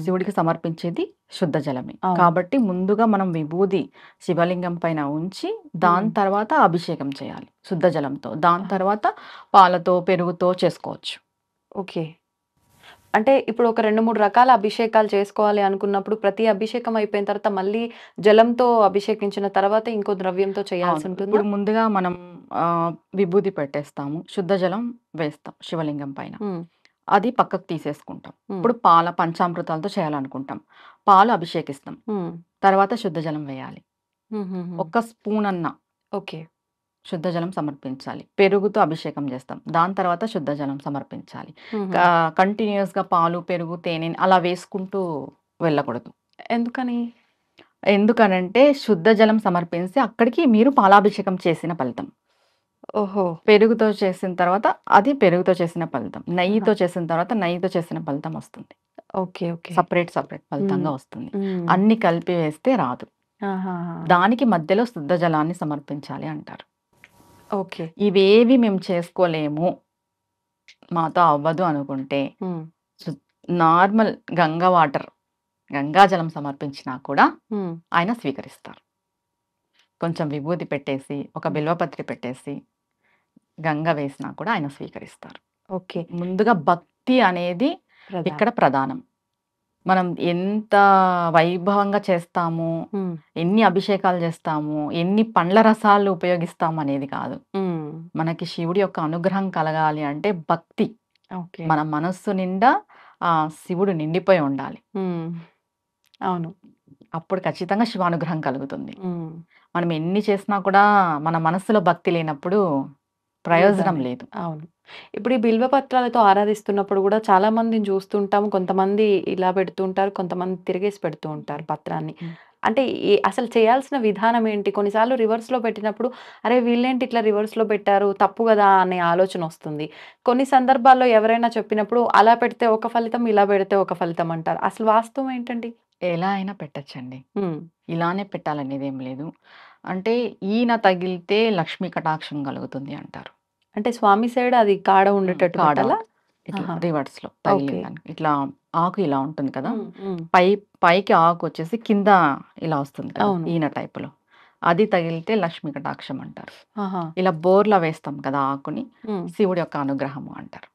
శివుడికి సమర్పించేది శుద్ధ జలమే అవును. కాబట్టి ముందుగా మనం విభూది శివలింగం పైన ఉంచి దాని తర్వాత అభిషేకం చేయాలి శుద్ధ జలంతో. దాని తర్వాత పాలతో పెరుగుతో చేసుకోవచ్చు. ఓకే. అంటే ఇప్పుడు ఒక 2, 3 రకాల అభిషేకాలు చేసుకోవాలి అనుకున్నప్పుడు ప్రతి అభిషేకం అయిపోయిన తర్వాత మళ్ళీ జలంతో అభిషేకించిన తర్వాత ఇంకో ద్రవ్యంతో చేయాల్సి అవును. ఉంటుందా? ఇప్పుడు ముందుగా మనం విభూది పెట్టేస్తాము, శుద్ధ జలం వేస్తాం శివలింగం పైన, అది పక్కకు తీసేసుకుంటాం. ఇప్పుడు పంచామృతాలతో చేయాలనుకుంటాం, పాలు అభిషేకిస్తాం, తర్వాత శుద్ధ జలం వేయాలి. ఒక స్పూన్ అన్న ఓకే. శుద్ధ జలం సమర్పించాలి. పెరుగుతో అభిషేకం చేస్తాం, దాని తర్వాత శుద్ధ జలం సమర్పించాలి. కంటిన్యూస్గా పాలు పెరుగు తేనె అలా వేసుకుంటూ వెళ్ళకూడదు. ఎందుకని? ఎందుకనంటే శుద్ధ జలం సమర్పిస్తే అక్కడికి మీరు పాలాభిషేకం చేసిన ఫలితం. ఓహో. పెరుగుతో చేసిన తర్వాత అది పెరుగుతో చేసిన ఫలితం, నెయ్యితో చేసిన తర్వాత నెయ్యితో చేసిన ఫలితం వస్తుంది. ఓకే. ఓకే. సపరేట్ ఫలితంగా వస్తుంది. అన్ని కలిపి వేస్తే రాదు. దానికి మధ్యలో శుద్ధ జలాన్ని సమర్పించాలి అంటారు. ఓకే. ఇవేవి మేము చేసుకోలేము, మాతో అవ్వదు అనుకుంటే నార్మల్ గంగా వాటర్, గంగా జలం సమర్పించినా కూడా ఆయన స్వీకరిస్తారు. కొంచెం విభూది పెట్టేసి ఒక బిల్వపత్రి పెట్టేసి గంగ వేసినా కూడా ఆయన స్వీకరిస్తారు. ఓకే. ముందుగా భక్తి అనేది ఇక్కడ ప్రధానం. మనం ఎంత వైభవంగా చేస్తాము, ఎన్ని అభిషేకాలు చేస్తాము, ఎన్ని పండ్ల రసాలు ఉపయోగిస్తాము అనేది కాదు. మనకి శివుడి యొక్క అనుగ్రహం కలగాలి అంటే భక్తి, మన మనస్సు నిండా శివుడు నిండిపోయి ఉండాలి. అవును. అప్పుడు ఖచ్చితంగా శివానుగ్రహం కలుగుతుంది. మనం ఎన్ని చేసినా కూడా మన మనస్సులో భక్తి లేనప్పుడు ప్రయోజనం వృధానే. లేదు. అవును. ఇప్పుడు ఈ బిల్వ పత్రాలతో ఆరాధిస్తున్నప్పుడు గూడా చాలా మందిని చూస్తుంటాము. కొంతమంది ఇలా పెడుతూ ఉంటారు. కొంతమంది తిరిగేసి పెడుతూ ఉంటారు పత్రాన్ని. హ్మ్. అంటే అసలు చేయాల్సిన విధానం ఏంటి? కొన్నిసార్లు రివర్స్‌లో పెట్టినప్పుడు అరే! వీళ్ళేంటి ఇట్లా రివర్స్‌లో పెట్టారు తప్పు గదా! అనే ఆలోచనొస్తుంది. కొన్ని సందర్భాల్లో ఎవరైనా చెప్పినప్పుడు అలా పెడితే ఒక ఫలితం, ఇలా పెడితే ఒక ఫలితం అంటారు. అసలు వాస్తవం ఏంటండి? ఎలా అయినా పెట్టొచ్చండి. హ్మ్. ఇలానే పెట్టాలనేదేం లేదు. అంటే ఈన తగిలితే లక్ష్మీ కటాక్షం కలుగుతుంది అంటారు. అంటే స్వామి సైడ్ అది కాడ ఉండేటట్టు కాడ పెట్టాలా? ఇట్లా ఆహా! రివర్స్‌లో ఓకే. తగిలిందానికి. ఇట్లా ఆకు ఇలా ఉంటుంది కదా! హ్మ్. హ్మ్. పైకి ఆకొచ్చేసి కింద ఇలా వస్తుంది కదా! అవును. ఈన టైపులో. అది తగిలితే లక్ష్మీ కటాక్షం అంటారు. ఆహా! ఇలా బోర్లా వేస్తాం కదా ఆకుని, హ్మ్. శివుడి యొక్క అనుగ్రహము అంటారు.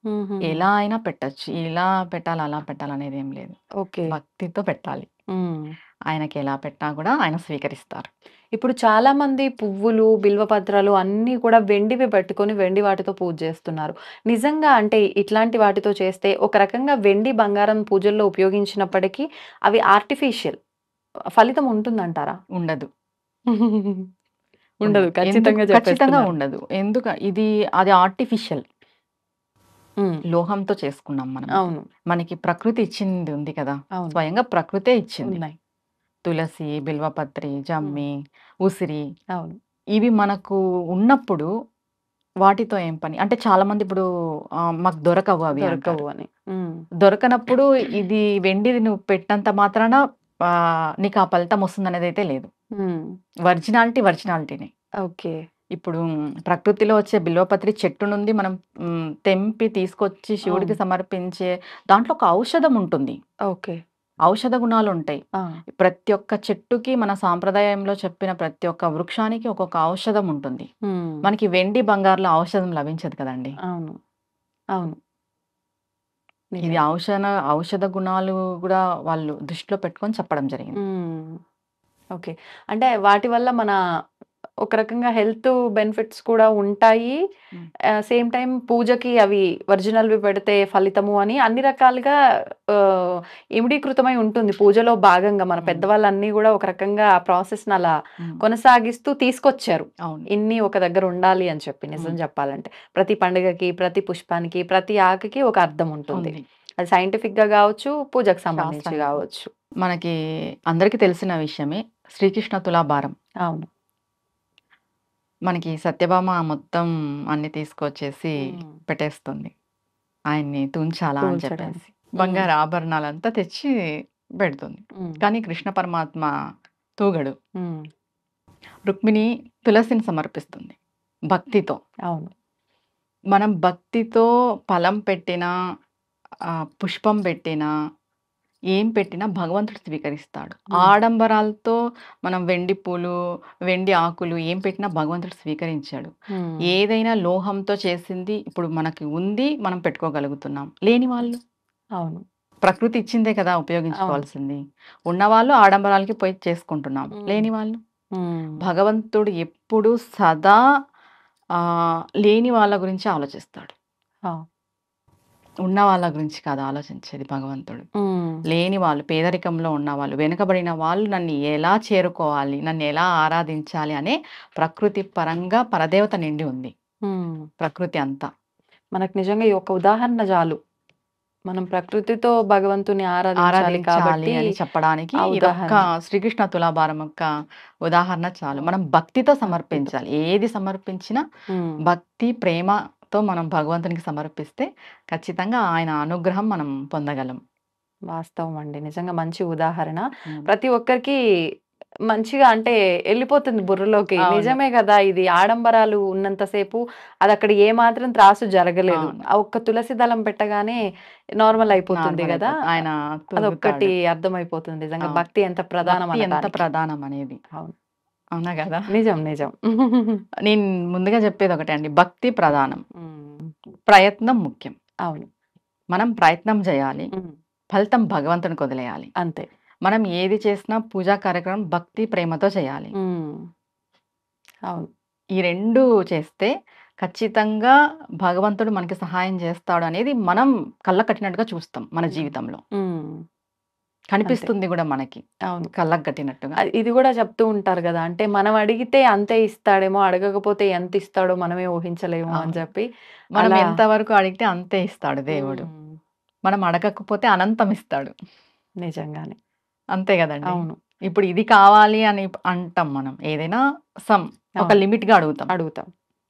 హుహుహు. ఎలా అయినా పెట్టొచ్చు. ఇలా పెట్టాలి, అలా పెట్టాలనేదేం లేదు. ఓకే. భక్తితో పెట్టాలి. హ్మ్. ఆయనకి ఎలా పెట్టినా కూడా ఆయన స్వీకరిస్తారు. ఇప్పుడు చాలామంది పువ్వులు, బిల్వపత్రాలు అన్నీ కూడా వెండివి పెట్టుకొని వెండి వాటితో పూజ చేస్తున్నారు. నిజంగా అంటే ఇట్లాంటి వాటితో చేస్తే ఒక రకంగా వెండి, బంగారం పూజల్లో ఉపయోగించినప్పటికీ అవి ఆర్టిఫిషియల్. ఫలితం ఉంటుందంటారా? ఉండదు. ఉండదు. ఎందుకు ఖచ్చితంగా ఖచ్చితంగా చెప్పేస్తున్నారు. ఉండదు. అది ఆర్టిఫిషియల్. హ్మ్. లోహంతో చేసుకున్నాం మనం అది. అవును. మనకి ప్రకృతి ఇచ్చింది ఉంది కదా! అవును. స్వయంగా ప్రకృతే ఇచ్చింది. ఉన్నాయి. తులసి, బిల్వపత్రి, హ్మ్. జమ్మి, ఉసిరి అవును. ఇవి మనకు ఉన్నప్పుడు వాటితో ఏం పని? అంటే చాలామంది ఇప్పుడు మాకు దొరకవు అవి దొరకవు అంటారు. అని. హ్మ్. దొరకనప్పుడు ఇది వెండిది నువ్వు పెట్టినంత మాత్రాన నీకు ఆ ఫలితం వస్తుందనేదైతే లేదు. హ్మ్. ఒరిజినాలిటీనే. ఓకే. ఇప్పుడు ప్రకృతిలో వచ్చే బిల్వపత్రి చెట్టు నుండి మనం తెంపి తీసుకొచ్చి శివుడికి అవును. సమర్పించే దాంట్లో ఒక ఔషధం ఉంటుంది. ఓకే. ఔషధ గుణాలుంటాయి. ఆ! ప్రతి ఒక్క చెట్టుకి మన సాంప్రదాయంలో చెప్పిన ప్రతి ఒక్క వృక్షానికి ఒక్కొక్క ఔషధం ఉంటుంది. హ్మ్. మనకి వెండి, బంగారులో ఔషధం లభించదు కదండీ! అవును. అవును. ఇది నిజమే. ఔషధ గుణాలు గూడా వాళ్ళు దృష్టిలో పెట్టుకొని చెప్పడం జరిగింది. హ్మ్. ఓకే. అంటే వాటి వల్ల మన ఒక రకంగా హెల్త్ బెనిఫిట్స్ కూడా ఉంటాయి. హ్మ్. సేమ్ టైమ్ పూజకి అవి ఒరిజినల్‌వి పెడితే ఫలితము అని అన్ని రకాలుగా ఆహ్, ఇమిడీకృతమై ఉంటుంది. పూజలో భాగంగా మన హ్మ్. పెద్దవాళ్ళన్నీ గూడా ఒక రకంగా ఆ ప్రాసెస్‌ని అలా హ్మ్. కొనసాగిస్తూ తీసుకొచ్చారు. అవును. ఇన్ని ఒక దగ్గర ఉండాలి అని చెప్పి నిజం హ్మ్. చెప్పాలంటే. ప్రతి పండుగకి, ప్రతి పుష్పానికి, ప్రతి ఆకుకి ఒక అర్థం ఉంటుంది. ఉంది. అది సైంటిఫిక్‌గా గావచ్చు, పూజకు సంబంధించి శాస్త్రంగా గావచ్చు. మనకి అందరికీ తెలిసిన విషయమే. శ్రీకృష్ణ తులాభారం. అవును. మనకి సత్యభామ మొత్తం అన్నీ తీసుకొచ్చేసి హ్మ్. పెట్టేస్తుంది. ఆయన్ని తుంచాలా అని చెప్పేసి. తూల్చడానికి. హ్మ్. బంగారు ఆభరణాలంతా తెచ్చి పెడుతుంది. హ్మ్. కానీ కృష్ణ పరమాత్మ తూగడు. హ్మ్. రుక్మిణి తులసిని సమర్పిస్తుంది భక్తితో. అవును. మనం భక్తితో ఫలం పెట్టినా, పుష్పం పెట్టినా, ఏం పెట్టినా భగవంతుడు స్వీకరిస్తాడు. హ్మ్. ఆడంబరాలతో మనం వెండి పూలు, వెండి ఆకులు ఏం పెట్టినా భగవంతుడు స్వీకరించాడు. హ్మ్. ఏదైనా లోహంతో చేసింది ఇప్పుడు మనకి ఉంది, మనం పెట్టుకోగలుగుతున్నాం. లేని వాళ్ళు అవును. ప్రకృతి ఇచ్చిందే కదా అవును. ఉపయోగించుకోవాల్సింది. ఉన్నవాళ్ళు ఆడంబరాలకి పోయి చేసుకుంటున్నాం. హ్మ్. లేని వాళ్ళు హ్మ్. భగవంతుడు ఎప్పుడు సదా లేని వాళ్ళ గురించి ఆలోచిస్తాడు. ఆ! ఉన్న వాళ్ళ గురించి కాదు ఆలోచించేది భగవంతుడు. హ్మ్. లేని వాళ్ళు, పేదరికంలో ఉన్నవాళ్ళు, వెనుకబడిన వాళ్ళు నన్ను ఎలా చేరుకోవాలి, నన్ను ఎలా ఆరాధించాలి అనే ప్రకృతి పరంగా పరదేవత నిండి ఉంది. హ్మ్. ప్రకృతి అంతా. మనకు నిజంగా ఈ ఒక్క ఉదాహరణ చాలు. మనం ప్రకృతితో భగవంతుని ఆరాధించాలి ఆరాధించాలి కాబట్టి అని చెప్పడానికి ఆ ఇదొక్క ఉదాహరణ. శ్రీకృష్ణ తులాభారం యొక్క ఉదాహరణ చాలు. అవును. మనం భక్తితో భక్తితో. సమర్పించాలి. ఏది సమర్పించినా హ్మ్. భక్తి, ప్రేమతో మనం భగవంతునికి సమర్పిస్తే ఖచ్చితంగా ఆయన అనుగ్రహం మనం పొందగలం. వాస్తవం అండి. నిజంగా మంచి ఉదాహరణ. హ్మ్. ప్రతి ఒక్కరికి మంచిగా అంటే ఎళ్ళిపోతుంది బుర్రలోకి. అవును. నిజమే గదా! ఇది ఆడంబరాలు ఉన్నంత సేపు అదక్కడ ఏమాత్రం త్రాసు జరగలేదు. అవును. ఆ ఒక్క తులసి దళం పెట్టగానే నార్మల్ అయిపోతుంది నార్మల్ గదా! అయిపోతుంది. ఆయన అదొక్కటి తూగుతాడు. అర్థమైపోతుంది. నిజంగా అవును. భక్తి ఎంత ప్రధానం భక్తి ఎంత అనటానికి. ప్రధానం అనేది. అవును. అవునా గదా! నిజం. నిజం. నేను ముందుగా చెప్పేదొకటే అండి. భక్తి ప్రధానం. హ్మ్. ప్రయత్నం ముఖ్యం. అవును. మనం ప్రయత్నం జేయాలి. హ్మ్. ఫలితం భగవంతునికొదిలేయాలి. అంతే. మనం ఏది చేసినా పూజా కార్యక్రమం భక్తి, ప్రేమతో చేయాలి. హ్మ్. అవును. ఈ 2 చేస్తే ఖచ్చితంగా భగవంతుడు మనకి సహాయం జేస్తాడనేది మనం కళ్ళ కట్టినట్టుగా చూస్తాం మన హ్మ్. జీవితంలో. హ్మ్. కనిపిస్తుంది కూడా మనకి అవును. కళ్ళకు కట్టినట్టుగా. ఇది కూడా చెప్తూ ఉంటారు కదా, అంటే మనం అడిగితే అంతే ఇస్తాడేమో, అడగకపోతే ఎంత ఇస్తాడో మనమే ఊహించలేము అని అవును. చెప్పి మనం అలా. ఎంతవరకు అడిగితే అంతే ఇస్తాడు దేవుడు. మనం అడగకపోతే అనంతం ఇస్తాడు. నిజంగానే. అంతే కదండి. అవును. ఇప్పుడు ఇది కావాలి అని అంటాం మనం, ఏదైనా ఒక అవును. లిమిట్గా అడుగుతాం. అడుగుతాం.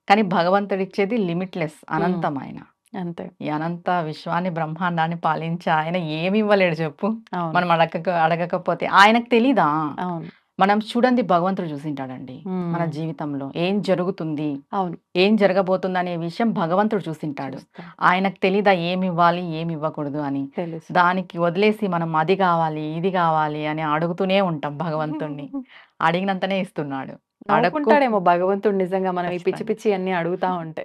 కానీ భగవంతుడు ఇచ్చేది లిమిట్లెస్, అనంతం ఆయన. అంతే. ఈ అనంత విశ్వాన్ని బ్రహ్మాండాన్ని పాలించే ఆయన ఏమి ఇవ్వలేడు చెప్పు. అవును. మనం అడగకపోతే ఆయనకు తెలీదా? అవును. మనం చూడండి, భగవంతుడు చూసింటాడండి మన మ్మ్. జీవితంలో ఏం జరుగుతుంది, అవును. ఏం జరగబోతుంది అనే విషయం భగవంతుడు చూసింటాడు. చూస్తాం. ఆయనకు తెలీదా ఏమి ఇవ్వాలి ఏమి ఇవ్వకూడదు అని? తెలుసు. దానికి వదిలేసి మనం అది కావాలి ఇది కావాలి అని అడుగుతూనే ఉంటాం భగవంతుణ్ణి. అడిగినంతనే ఇస్తున్నాడు. నవ్వుకుంటాడేమో భగవంతుడు నిజంగా మనం ఈ పిచ్చి ఖచ్చితంగా. పిచ్చి అన్ని అడుగుతా ఉంటే.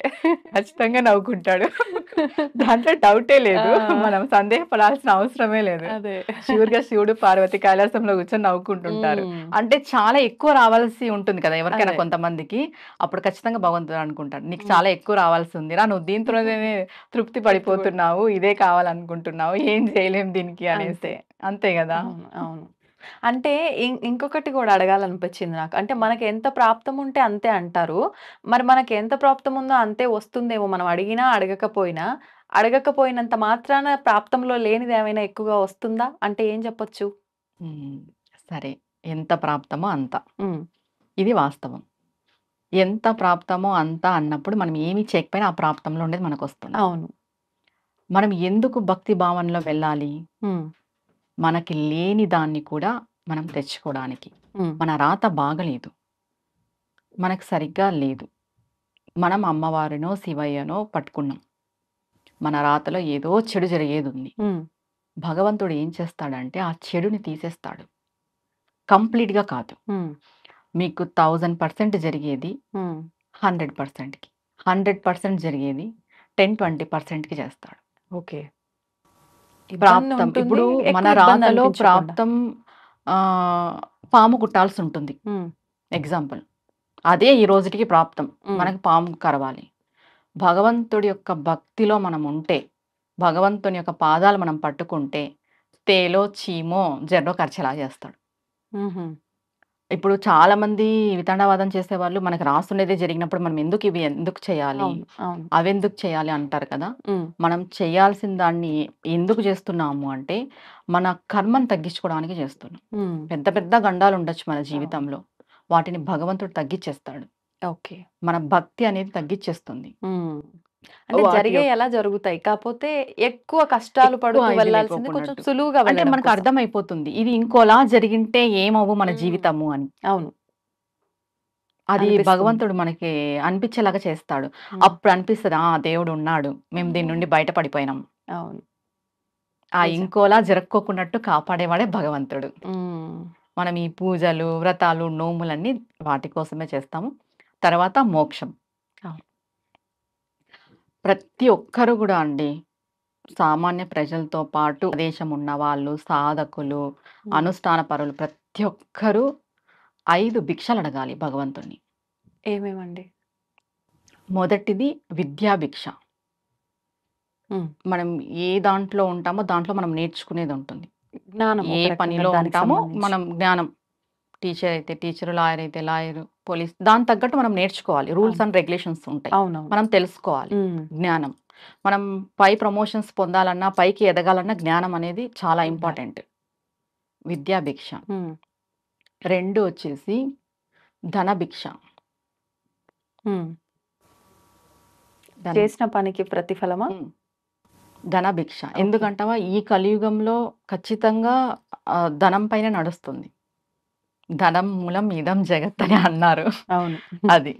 ఖచ్చితంగా నవ్వుకుంటాడు. దాంట్లో డౌటే లేదు. ఆ. మనం సందేహపడాల్సిన అవసరమే లేదు. అదే. షూర్‌గా శివుడు, పార్వతి కైలాసంలో కూర్చొని నవ్వుకుంటుంటారు. మ్మ్. అంటే చాలా ఎక్కువ రావాల్సి ఉంటుంది కదా ఎవరికైనా అదే. కొంతమందికి. అప్పుడు ఖచ్చితంగా భగవంతుడు అనుకుంటాడు, నీకు చాలా ఎక్కువ రావాల్సి ఉందిరా, నువ్వు దీంతోనే తృప్తి పడిపోతున్నావు, ఇదే కావాలనుకుంటున్నావు, ఏం చేయలేం దీనికి అనేసి. అంతే. అంతే కదా. అవును. అవును. అంటే ఇంకొకటి కూడా అడగాలనిపించింది నాకు. అంటే మనకి ఎంత ప్రాప్తం ఉంటే అంతే అంటారు. మరి మనకి ఎంత ప్రాప్తం ఉందో అంతే వస్తుందేమో, మనం అడిగినా, అడగకపోయినా. అడగకపోయినంత మాత్రాన ప్రాప్తంలో లేనిది ఏమైనా ఎక్కువగా వస్తుందా? అంటే ఏం చెప్పొచ్చు? ఉమ్, సరే, ఎంత ప్రాప్తమో అంత, హ్మ్. ఇది వాస్తవం. ఎంత ప్రాప్తమో అంత అన్నప్పుడు మనం ఏమి చేయకపోయినా ఆ ప్రాప్తంలో ఉండేది మనకు వస్తుంది. అవును. మనం ఎందుకు భక్తి భావనలో వెళ్ళాలి? హ్మ్. మనకి లేని దాన్ని కూడా మనం తెచ్చుకోవడానికి. హ్మ్. మన రాత బాగలేదు, మనకు సరిగ్గా లేదు, మనం అమ్మవారినో శివయ్యనో పట్టుకున్నాం, మన రాతలో ఏదో చెడు జరిగేది ఉంది. హ్మ్. భగవంతుడు ఏం చేస్తాడంటే ఆ చెడుని తీసేస్తాడు. కంప్లీట్‌గా కాదు. హ్మ్. మీకు 1000% జరిగేది హ్మ్. 100%కి, 100% జరిగేది 10-20%కి చేస్తాడు. ఓకే. ఇబ్బంది ప్రాప్తం ఉంటుంది. ఇప్పుడు మన ఎక్కువ ఇబ్బంది రాతలో అనిపించకుండా. ప్రాప్తం పాము కుట్టాల్సి ఉంటుంది. హ్మ్. ఎగ్జాంపుల్. అదే ఈ రోజుటికి ప్రాప్తం. హ్మ్. మనకు పాము కరవాలి. భగవంతుడి యొక్క భక్తిలో మనం ఉంటే, భగవంతుని యొక్క పాదాలు మనం పట్టుకుంటే, తేలో, చీమో, జర్రో కరిచేలా చేస్తాడు. హుహు. ఇప్పుడు చాలామంది వితండవాదం చేసేవాళ్ళు, మనకు రాసుండేదే జరిగినప్పుడు మనం ఇవి ఎందుకు చేయాలి? అవును. అవును. అవెందుకు చేయాలి అంటారు కదా! హ్మ్. మనం చేయాల్సిన దాన్ని ఎందుకు చేస్తున్నాము అంటే, మన కర్మను తగ్గించుకోవడానికి చేస్తున్నాం. హ్మ్. పెద్ద పెద్ద గండాలు ఉండొచ్చు మన అవును. జీవితంలో. వాటిని భగవంతుడు తగ్గిచ్చేస్తాడు. ఓకే. మన భక్తి అనేది తగ్గిచ్చేస్తుంది. హ్మ్. అంటే వాటి జరిగేయి యొక్క ఎలా జరుగుతాయి. కాపోతే ఎక్కువ కష్టాలు ఎక్కువ పడుతూ ఇది వెళ్ళాల్సింది కొంచెం లేకోకున్నట్టు. సులువుగా అంటే వెళ్ళడం మనకు కోసం. అర్థమైపోతుంది, ఇది ఇంకోలా జరిగింటే ఏమవ్వు మన హ్మ్. జీవితము అని. అవును. అది అనిపిస్తుంది. భగవంతుడు మనకి అనిపించేలాగా చేస్తాడు. హ్మ్. అప్పుడు అనిపిస్తది, ఆ! దేవుడున్నాడు, మేము దీని నుండి బయటపడిపోయినాం. అవును. ఆ నిజం. ఇంకోలా జరక్కోకున్నట్టు కాపాడేవాడే భగవంతుడు. హ్మ్. మనం ఈ పూజలు, వ్రతాలు, నోములన్నీ వాటి కోసమే చేస్తాము. తర్వాత మోక్షం. అవును. ప్రతి ఒక్కరు గూడా అండి, సామాన్య ప్రజలతో పాటు దేశం ఉన్నవాళ్ళు, సాధకులు, హ్మ్. అనుష్ఠాన పరులు ప్రతి ఒక్కరూ 5 భిక్షలడగాలి భగవంతుడిని. ఏమేమండి? మొదటిది విద్యా భిక్ష. హ్మ్. మనం ఏ దాంట్లో ఉంటామో దాంట్లో మనం నేర్చుకునేదుంటుంది. జ్ఞానం ఏ ఒక రకంగా పనిలో దానికి ఉంటామో సంబంధించి. మనం జ్ఞానం. టీచర్ అయితే టీచరు, లాయర్ అయితే లాయరు, పోలీస్ దానికి తగ్గట్టు మనం నేర్చుకోవాలి. రూల్స్ అవును. అండ్ రెగ్యులేషన్స్ ఉంటాయి. అవునవును. మనం తెలుసుకోవాలి. హ్మ్. జ్ఞానం. మనం పై ప్రమోషన్స్ పొందాలన్నా, పైకి ఎదగాలన్నా జ్ఞానం అనేది చాలా ఉండాలి. ఇంపార్టెంట్. విద్యా భిక్ష. హ్మ్. 2 వచ్చేసి ధనభిక్ష. హ్మ్. ధనం. చేసిన పనికి ప్రతిఫలమా? హ్మ్. ధనభిక్ష. ఓకే. ఎందుకంటావా ఈ కలియుగంలో ఖచ్చితంగా ధనం పైనే నడుస్తుంది. ధనం మూలం ఇదం జగత్ అని అన్నారు. అవును. అది.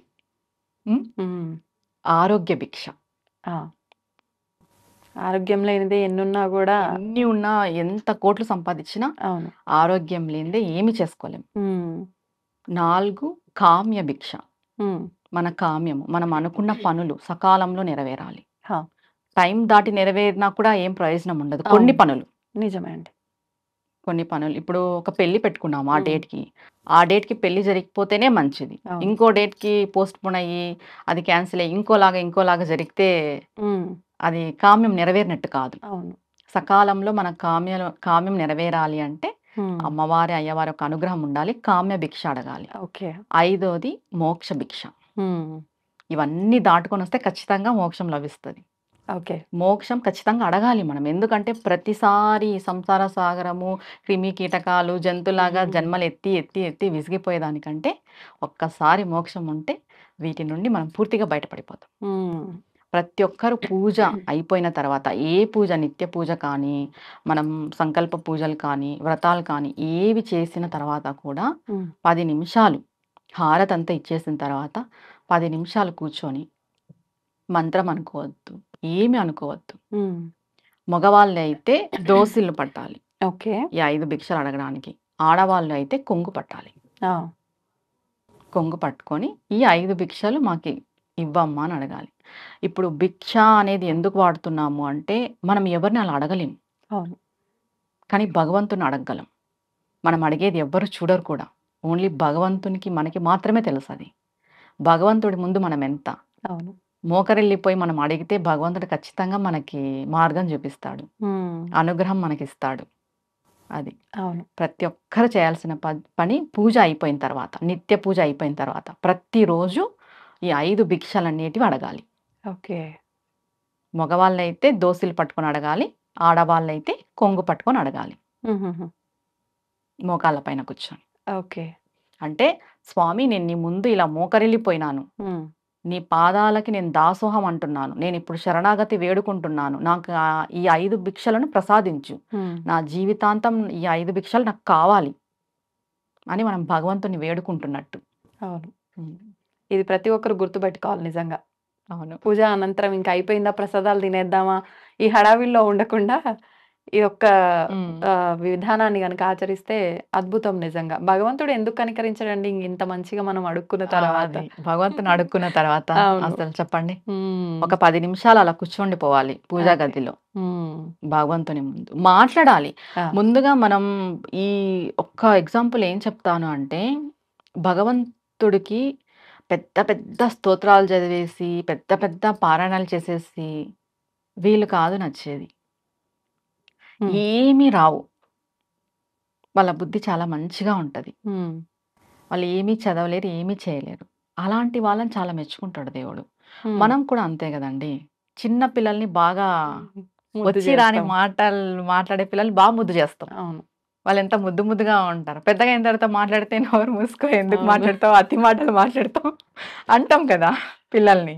హ్మ్. హ్మ్. ఆరోగ్య భిక్ష. ఆ! ఆరోగ్యం లేనిదే ఎన్నున్నా గూడా. ఎన్ని ఉన్నా, ఎంత కోట్లు సంపాదించినా అవును. ఆరోగ్యం లేనిదే ఏమి చేసుకోలేం. హ్మ్. 4 కామ్య భిక్ష. హ్మ్. మన కామ్యము, మనం అనుకున్న పనులు సకాలంలో నెరవేరాలి. హా! టైం దాటి నెరవేరినా కూడా ఏం ప్రయోజనం ఉండదు. కొన్ని అవును. పనులు. నిజమే అండి. కొన్ని పనులు. ఇప్పుడు ఒక పెళ్లి పెట్టుకున్నాము ఆ హ్మ్. డేట్‌కి. ఆ డేట్‌కి పెళ్లి జరిగిపోతేనే మంచిది. అవును. ఇంకో డేట్‌కి పోస్ట్‌పోన్ అయ్యి, అది క్యాన్సిల్ అయ్యి ఇంకోలాగా జరిగితే హ్మ్. అది కామ్యం నెరవేరినట్టు కాదు. అవును. సకాలంలో మన కామ్యం నెరవేరాలి అంటే అమ్మవారి అయ్యవారి యొక్క అనుగ్రహం ఉండాలి. కామ్య భిక్ష అడగాలి. ఓకే. 5వది మోక్ష భిక్ష. ఇవన్నీ దాటుకొని వస్తే ఖచ్చితంగా మోక్షం లభిస్తుంది. ఓకే. మోక్షం ఖచ్చితంగా అడగాలి మనం. ఎందుకంటే ప్రతిసారి సంసార సాగరము, క్రిమి కీటకాలు, జంతులాగా జన్మలు ఎత్తి ఎత్తి ఎత్తి విసిగిపోయేదానికంటే ఒక్కసారి మోక్షం ఉంటే వీటి నుండి మనం పూర్తిగా బయటపడిపోతాం. ప్రతి ఒక్కరు పూజ అయిపోయిన తర్వాత, ఏ పూజ, నిత్య పూజ కానీ, మనం సంకల్ప పూజలు కానీ, వ్రతాలు కానీ ఏవి చేసిన తర్వాత కూడా 10 నిమిషాలు హారతి అంతా ఇచ్చేసిన తర్వాత 10 నిమిషాలు కూర్చొని మంత్రం అనుకోవద్దు, ఏమి అనుకోవద్దు. మగవాళ్ళు అయితే దోసిళ్ళు పట్టాలి. ఓకే. ఈ 5 భిక్షలు అడగడానికి. ఆడవాళ్ళు అయితే కొంగు పట్టాలి. కొంగు పట్టుకొని ఈ 5 భిక్షలు మాకు ఇవ్వమ్మా అని అడగాలి. ఇప్పుడు భిక్ష అనేది ఎందుకు వాడుతున్నాము అంటే మనం ఎవరిని అలా అడగలేం. అవును. కానీ భగవంతుని అడగగలం. మనం అడిగేది ఎవ్వరు చూడరు కూడా. ఓన్లీ భగవంతునికి మనకి మాత్రమే తెలుసు అది. భగవంతుడి ముందు మనం ఎంత. అవును. మోకరిల్లిపోయి మనం అడిగితే భగవంతుడు ఖచ్చితంగా మనకి మార్గం చూపిస్తాడు. అనుగ్రహం మనకిస్తాడు. అది. అవును. ప్రతి ఒక్కరు చేయాల్సిన పని పూజ అయిపోయిన తర్వాత, నిత్య పూజ అయిపోయిన తర్వాత ప్రతిరోజు ఈ 5 భిక్షలన్నిటివి అడగాలి. ఓకే. మగవాళ్ళైతే దోసిలు పట్టుకొని అడగాలి. ఆడవాళ్ళైతే కొంగు పట్టుకొని అడగాలి. మోకాళ్ళ పైన కూర్చొని. ఓకే. అంటే స్వామి నేను నీ ముందు ఇలా మోకరిల్లిపోయినాను. నీ పాదాలకి నేను దాసోహం అంటున్నాను. నేను ఇప్పుడు శరణాగతి వేడుకుంటున్నాను. నాకు ఈ 5 భిక్షలను ప్రసాదించు. నా జీవితాంతం ఈ 5 భిక్షలు నాకు కావాలి అని మనం భగవంతుని వేడుకుంటున్నట్టు. అవును. ఇది ప్రతి ఒక్కరు గుర్తుపెట్టుకోవాలి నిజంగా. అవును. పూజ అనంతరం ఇంకా అయిపోయిందా, ప్రసాదాలు తినేద్దామా, ఈ హడావిల్లో ఉండకుండా ఈ యొక్క విధానాన్ని గనక ఆచరిస్తే అద్భుతం నిజంగా. భగవంతుడు ఎందుకు కనికరించడండి ఇంత మంచిగా మనం అడుక్కున్న తర్వాత? భగవంతుని అడుక్కున్న తర్వాత అసలు చెప్పండి. ఒక 10 నిమిషాలు అలా కూర్చోండి పోవాలి పూజా గదిలో భగవంతుని ముందు మాట్లాడాలి. ముందుగా మనం ఈ ఒక్క ఎగ్జాంపుల్ ఏం చెప్తాను అంటే, భగవంతుడికి పెద్ద పెద్ద స్తోత్రాలు చదివేసి పెద్ద పెద్ద పారాయణాలు చేసేసి వీళ్ళు కాదు నచ్చేది. ఏమీ రావు. వాళ్ళ బుద్ధి చాలా మంచిగా ఉంటది. వాళ్ళు ఏమీ చదవలేరు, ఏమీ చేయలేరు. అలాంటి వాళ్ళని చాలా మెచ్చుకుంటాడు దేవుడు. మనం కూడా అంతే కదండి. చిన్న పిల్లల్ని బాగా వచ్చి రాని మాట్లాడే పిల్లల్ని బాగా ముద్దు చేస్తాం. అవును. వాళ్ళు ఎంత ముద్దు ముద్దుగా ఉంటారు. పెద్దగా అయిన తర్వాత మాట్లాడితే నోరు మూసుకో, ఎందుకు మాట్లాడతావు, అతి మాటలు మాట్లాడతావు అంటాం కదా పిల్లల్ని.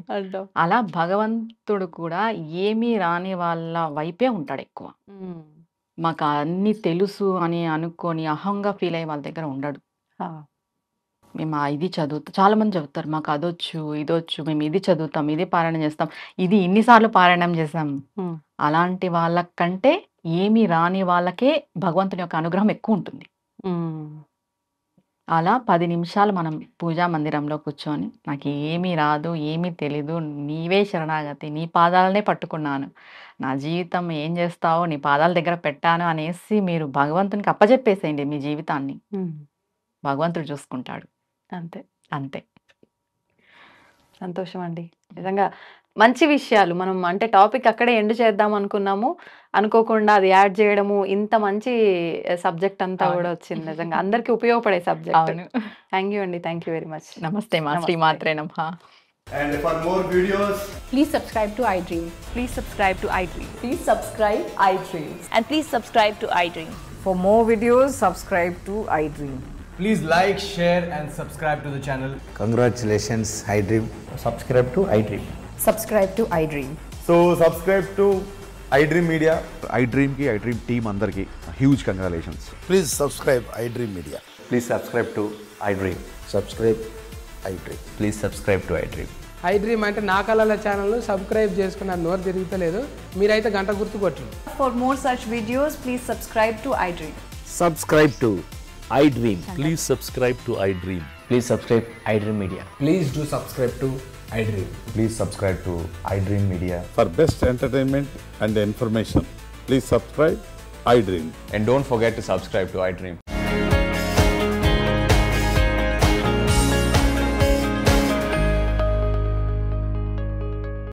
అలా భగవంతుడు కూడా ఏమీ రాని వాళ్ళ వైపే ఉంటాడు ఎక్కువ. మాకు అన్ని తెలుసు అని అనుకొని అహంగా ఫీల్ అయ్యే వాళ్ళ దగ్గర ఉండడు. మేము ఇది చదువుతాం, చాలా మంది చెబుతారు మాకు అదొచ్చు ఇదొచ్చు, మేము ఇది చదువుతాం, ఇది పారాయణం చేస్తాం, ఇది ఇన్నిసార్లు పారాయణం చేస్తాం. అలాంటి వాళ్ళకంటే ఏమీ రాని వాళ్ళకే భగవంతుని యొక్క అనుగ్రహం ఎక్కువ ఉంటుంది. అలా 10 నిమిషాలు మనం పూజా మందిరంలో కూర్చొని నాకు ఏమీ రాదు, ఏమీ తెలీదు, నీవే శరణాగతి, నీ పాదాలనే పట్టుకున్నాను, నా జీవితం ఏం చేస్తావో నీ పాదాల దగ్గర పెట్టాను అనేసి మీరు భగవంతునికి అప్పచెప్పేసేయండి మీ జీవితాన్ని. భగవంతుడు చూసుకుంటాడు. అంతే. అంతే. సంతోషం అండి. నిజంగా మంచి విషయాలు మనం అంటే టాపిక్ అక్కడే ఎండ్ చేద్దాం అనుకున్నాము, అనుకోకుండా అది యాడ్ చేయడము, ఇంత మంచి సబ్జెక్ట్ అంతా కూడా వచ్చింది. నిజంగా అందరికీ ఉపయోగపడే సబ్జెక్ట్. థ్యాంక్ యూ అండి. Thank you very much. నమస్తే మా శ్రీమాత్రే నమః. And for more videos, please subscribe to iDream. Please subscribe to iDream. Please subscribe iDream. And please subscribe to iDream. For more videos, subscribe to iDream. please like, share and subscribe to the channel. Congratulations, iDream. Subscribe to iDream. Subscribe to iDream. So subscribe to iDream Media. iDream ki iDream team andarki huge congratulations. Please subscribe iDream Media. Please subscribe to iDream. Subscribe iDream. Please subscribe to iDream. iDream అంటే నా కళల channel subscribe చేసుకున్న నోరు తిరుగుతలేదు, మీరైతే గంట గుర్తు కొట్టండి. For more such videos, please subscribe to iDream. Subscribe to iDream. Please subscribe to iDream. Please subscribe iDream Media. Please do subscribe to iDream. Please subscribe to iDream Media. For best entertainment and information, please subscribe iDream. And don't forget to subscribe to iDream.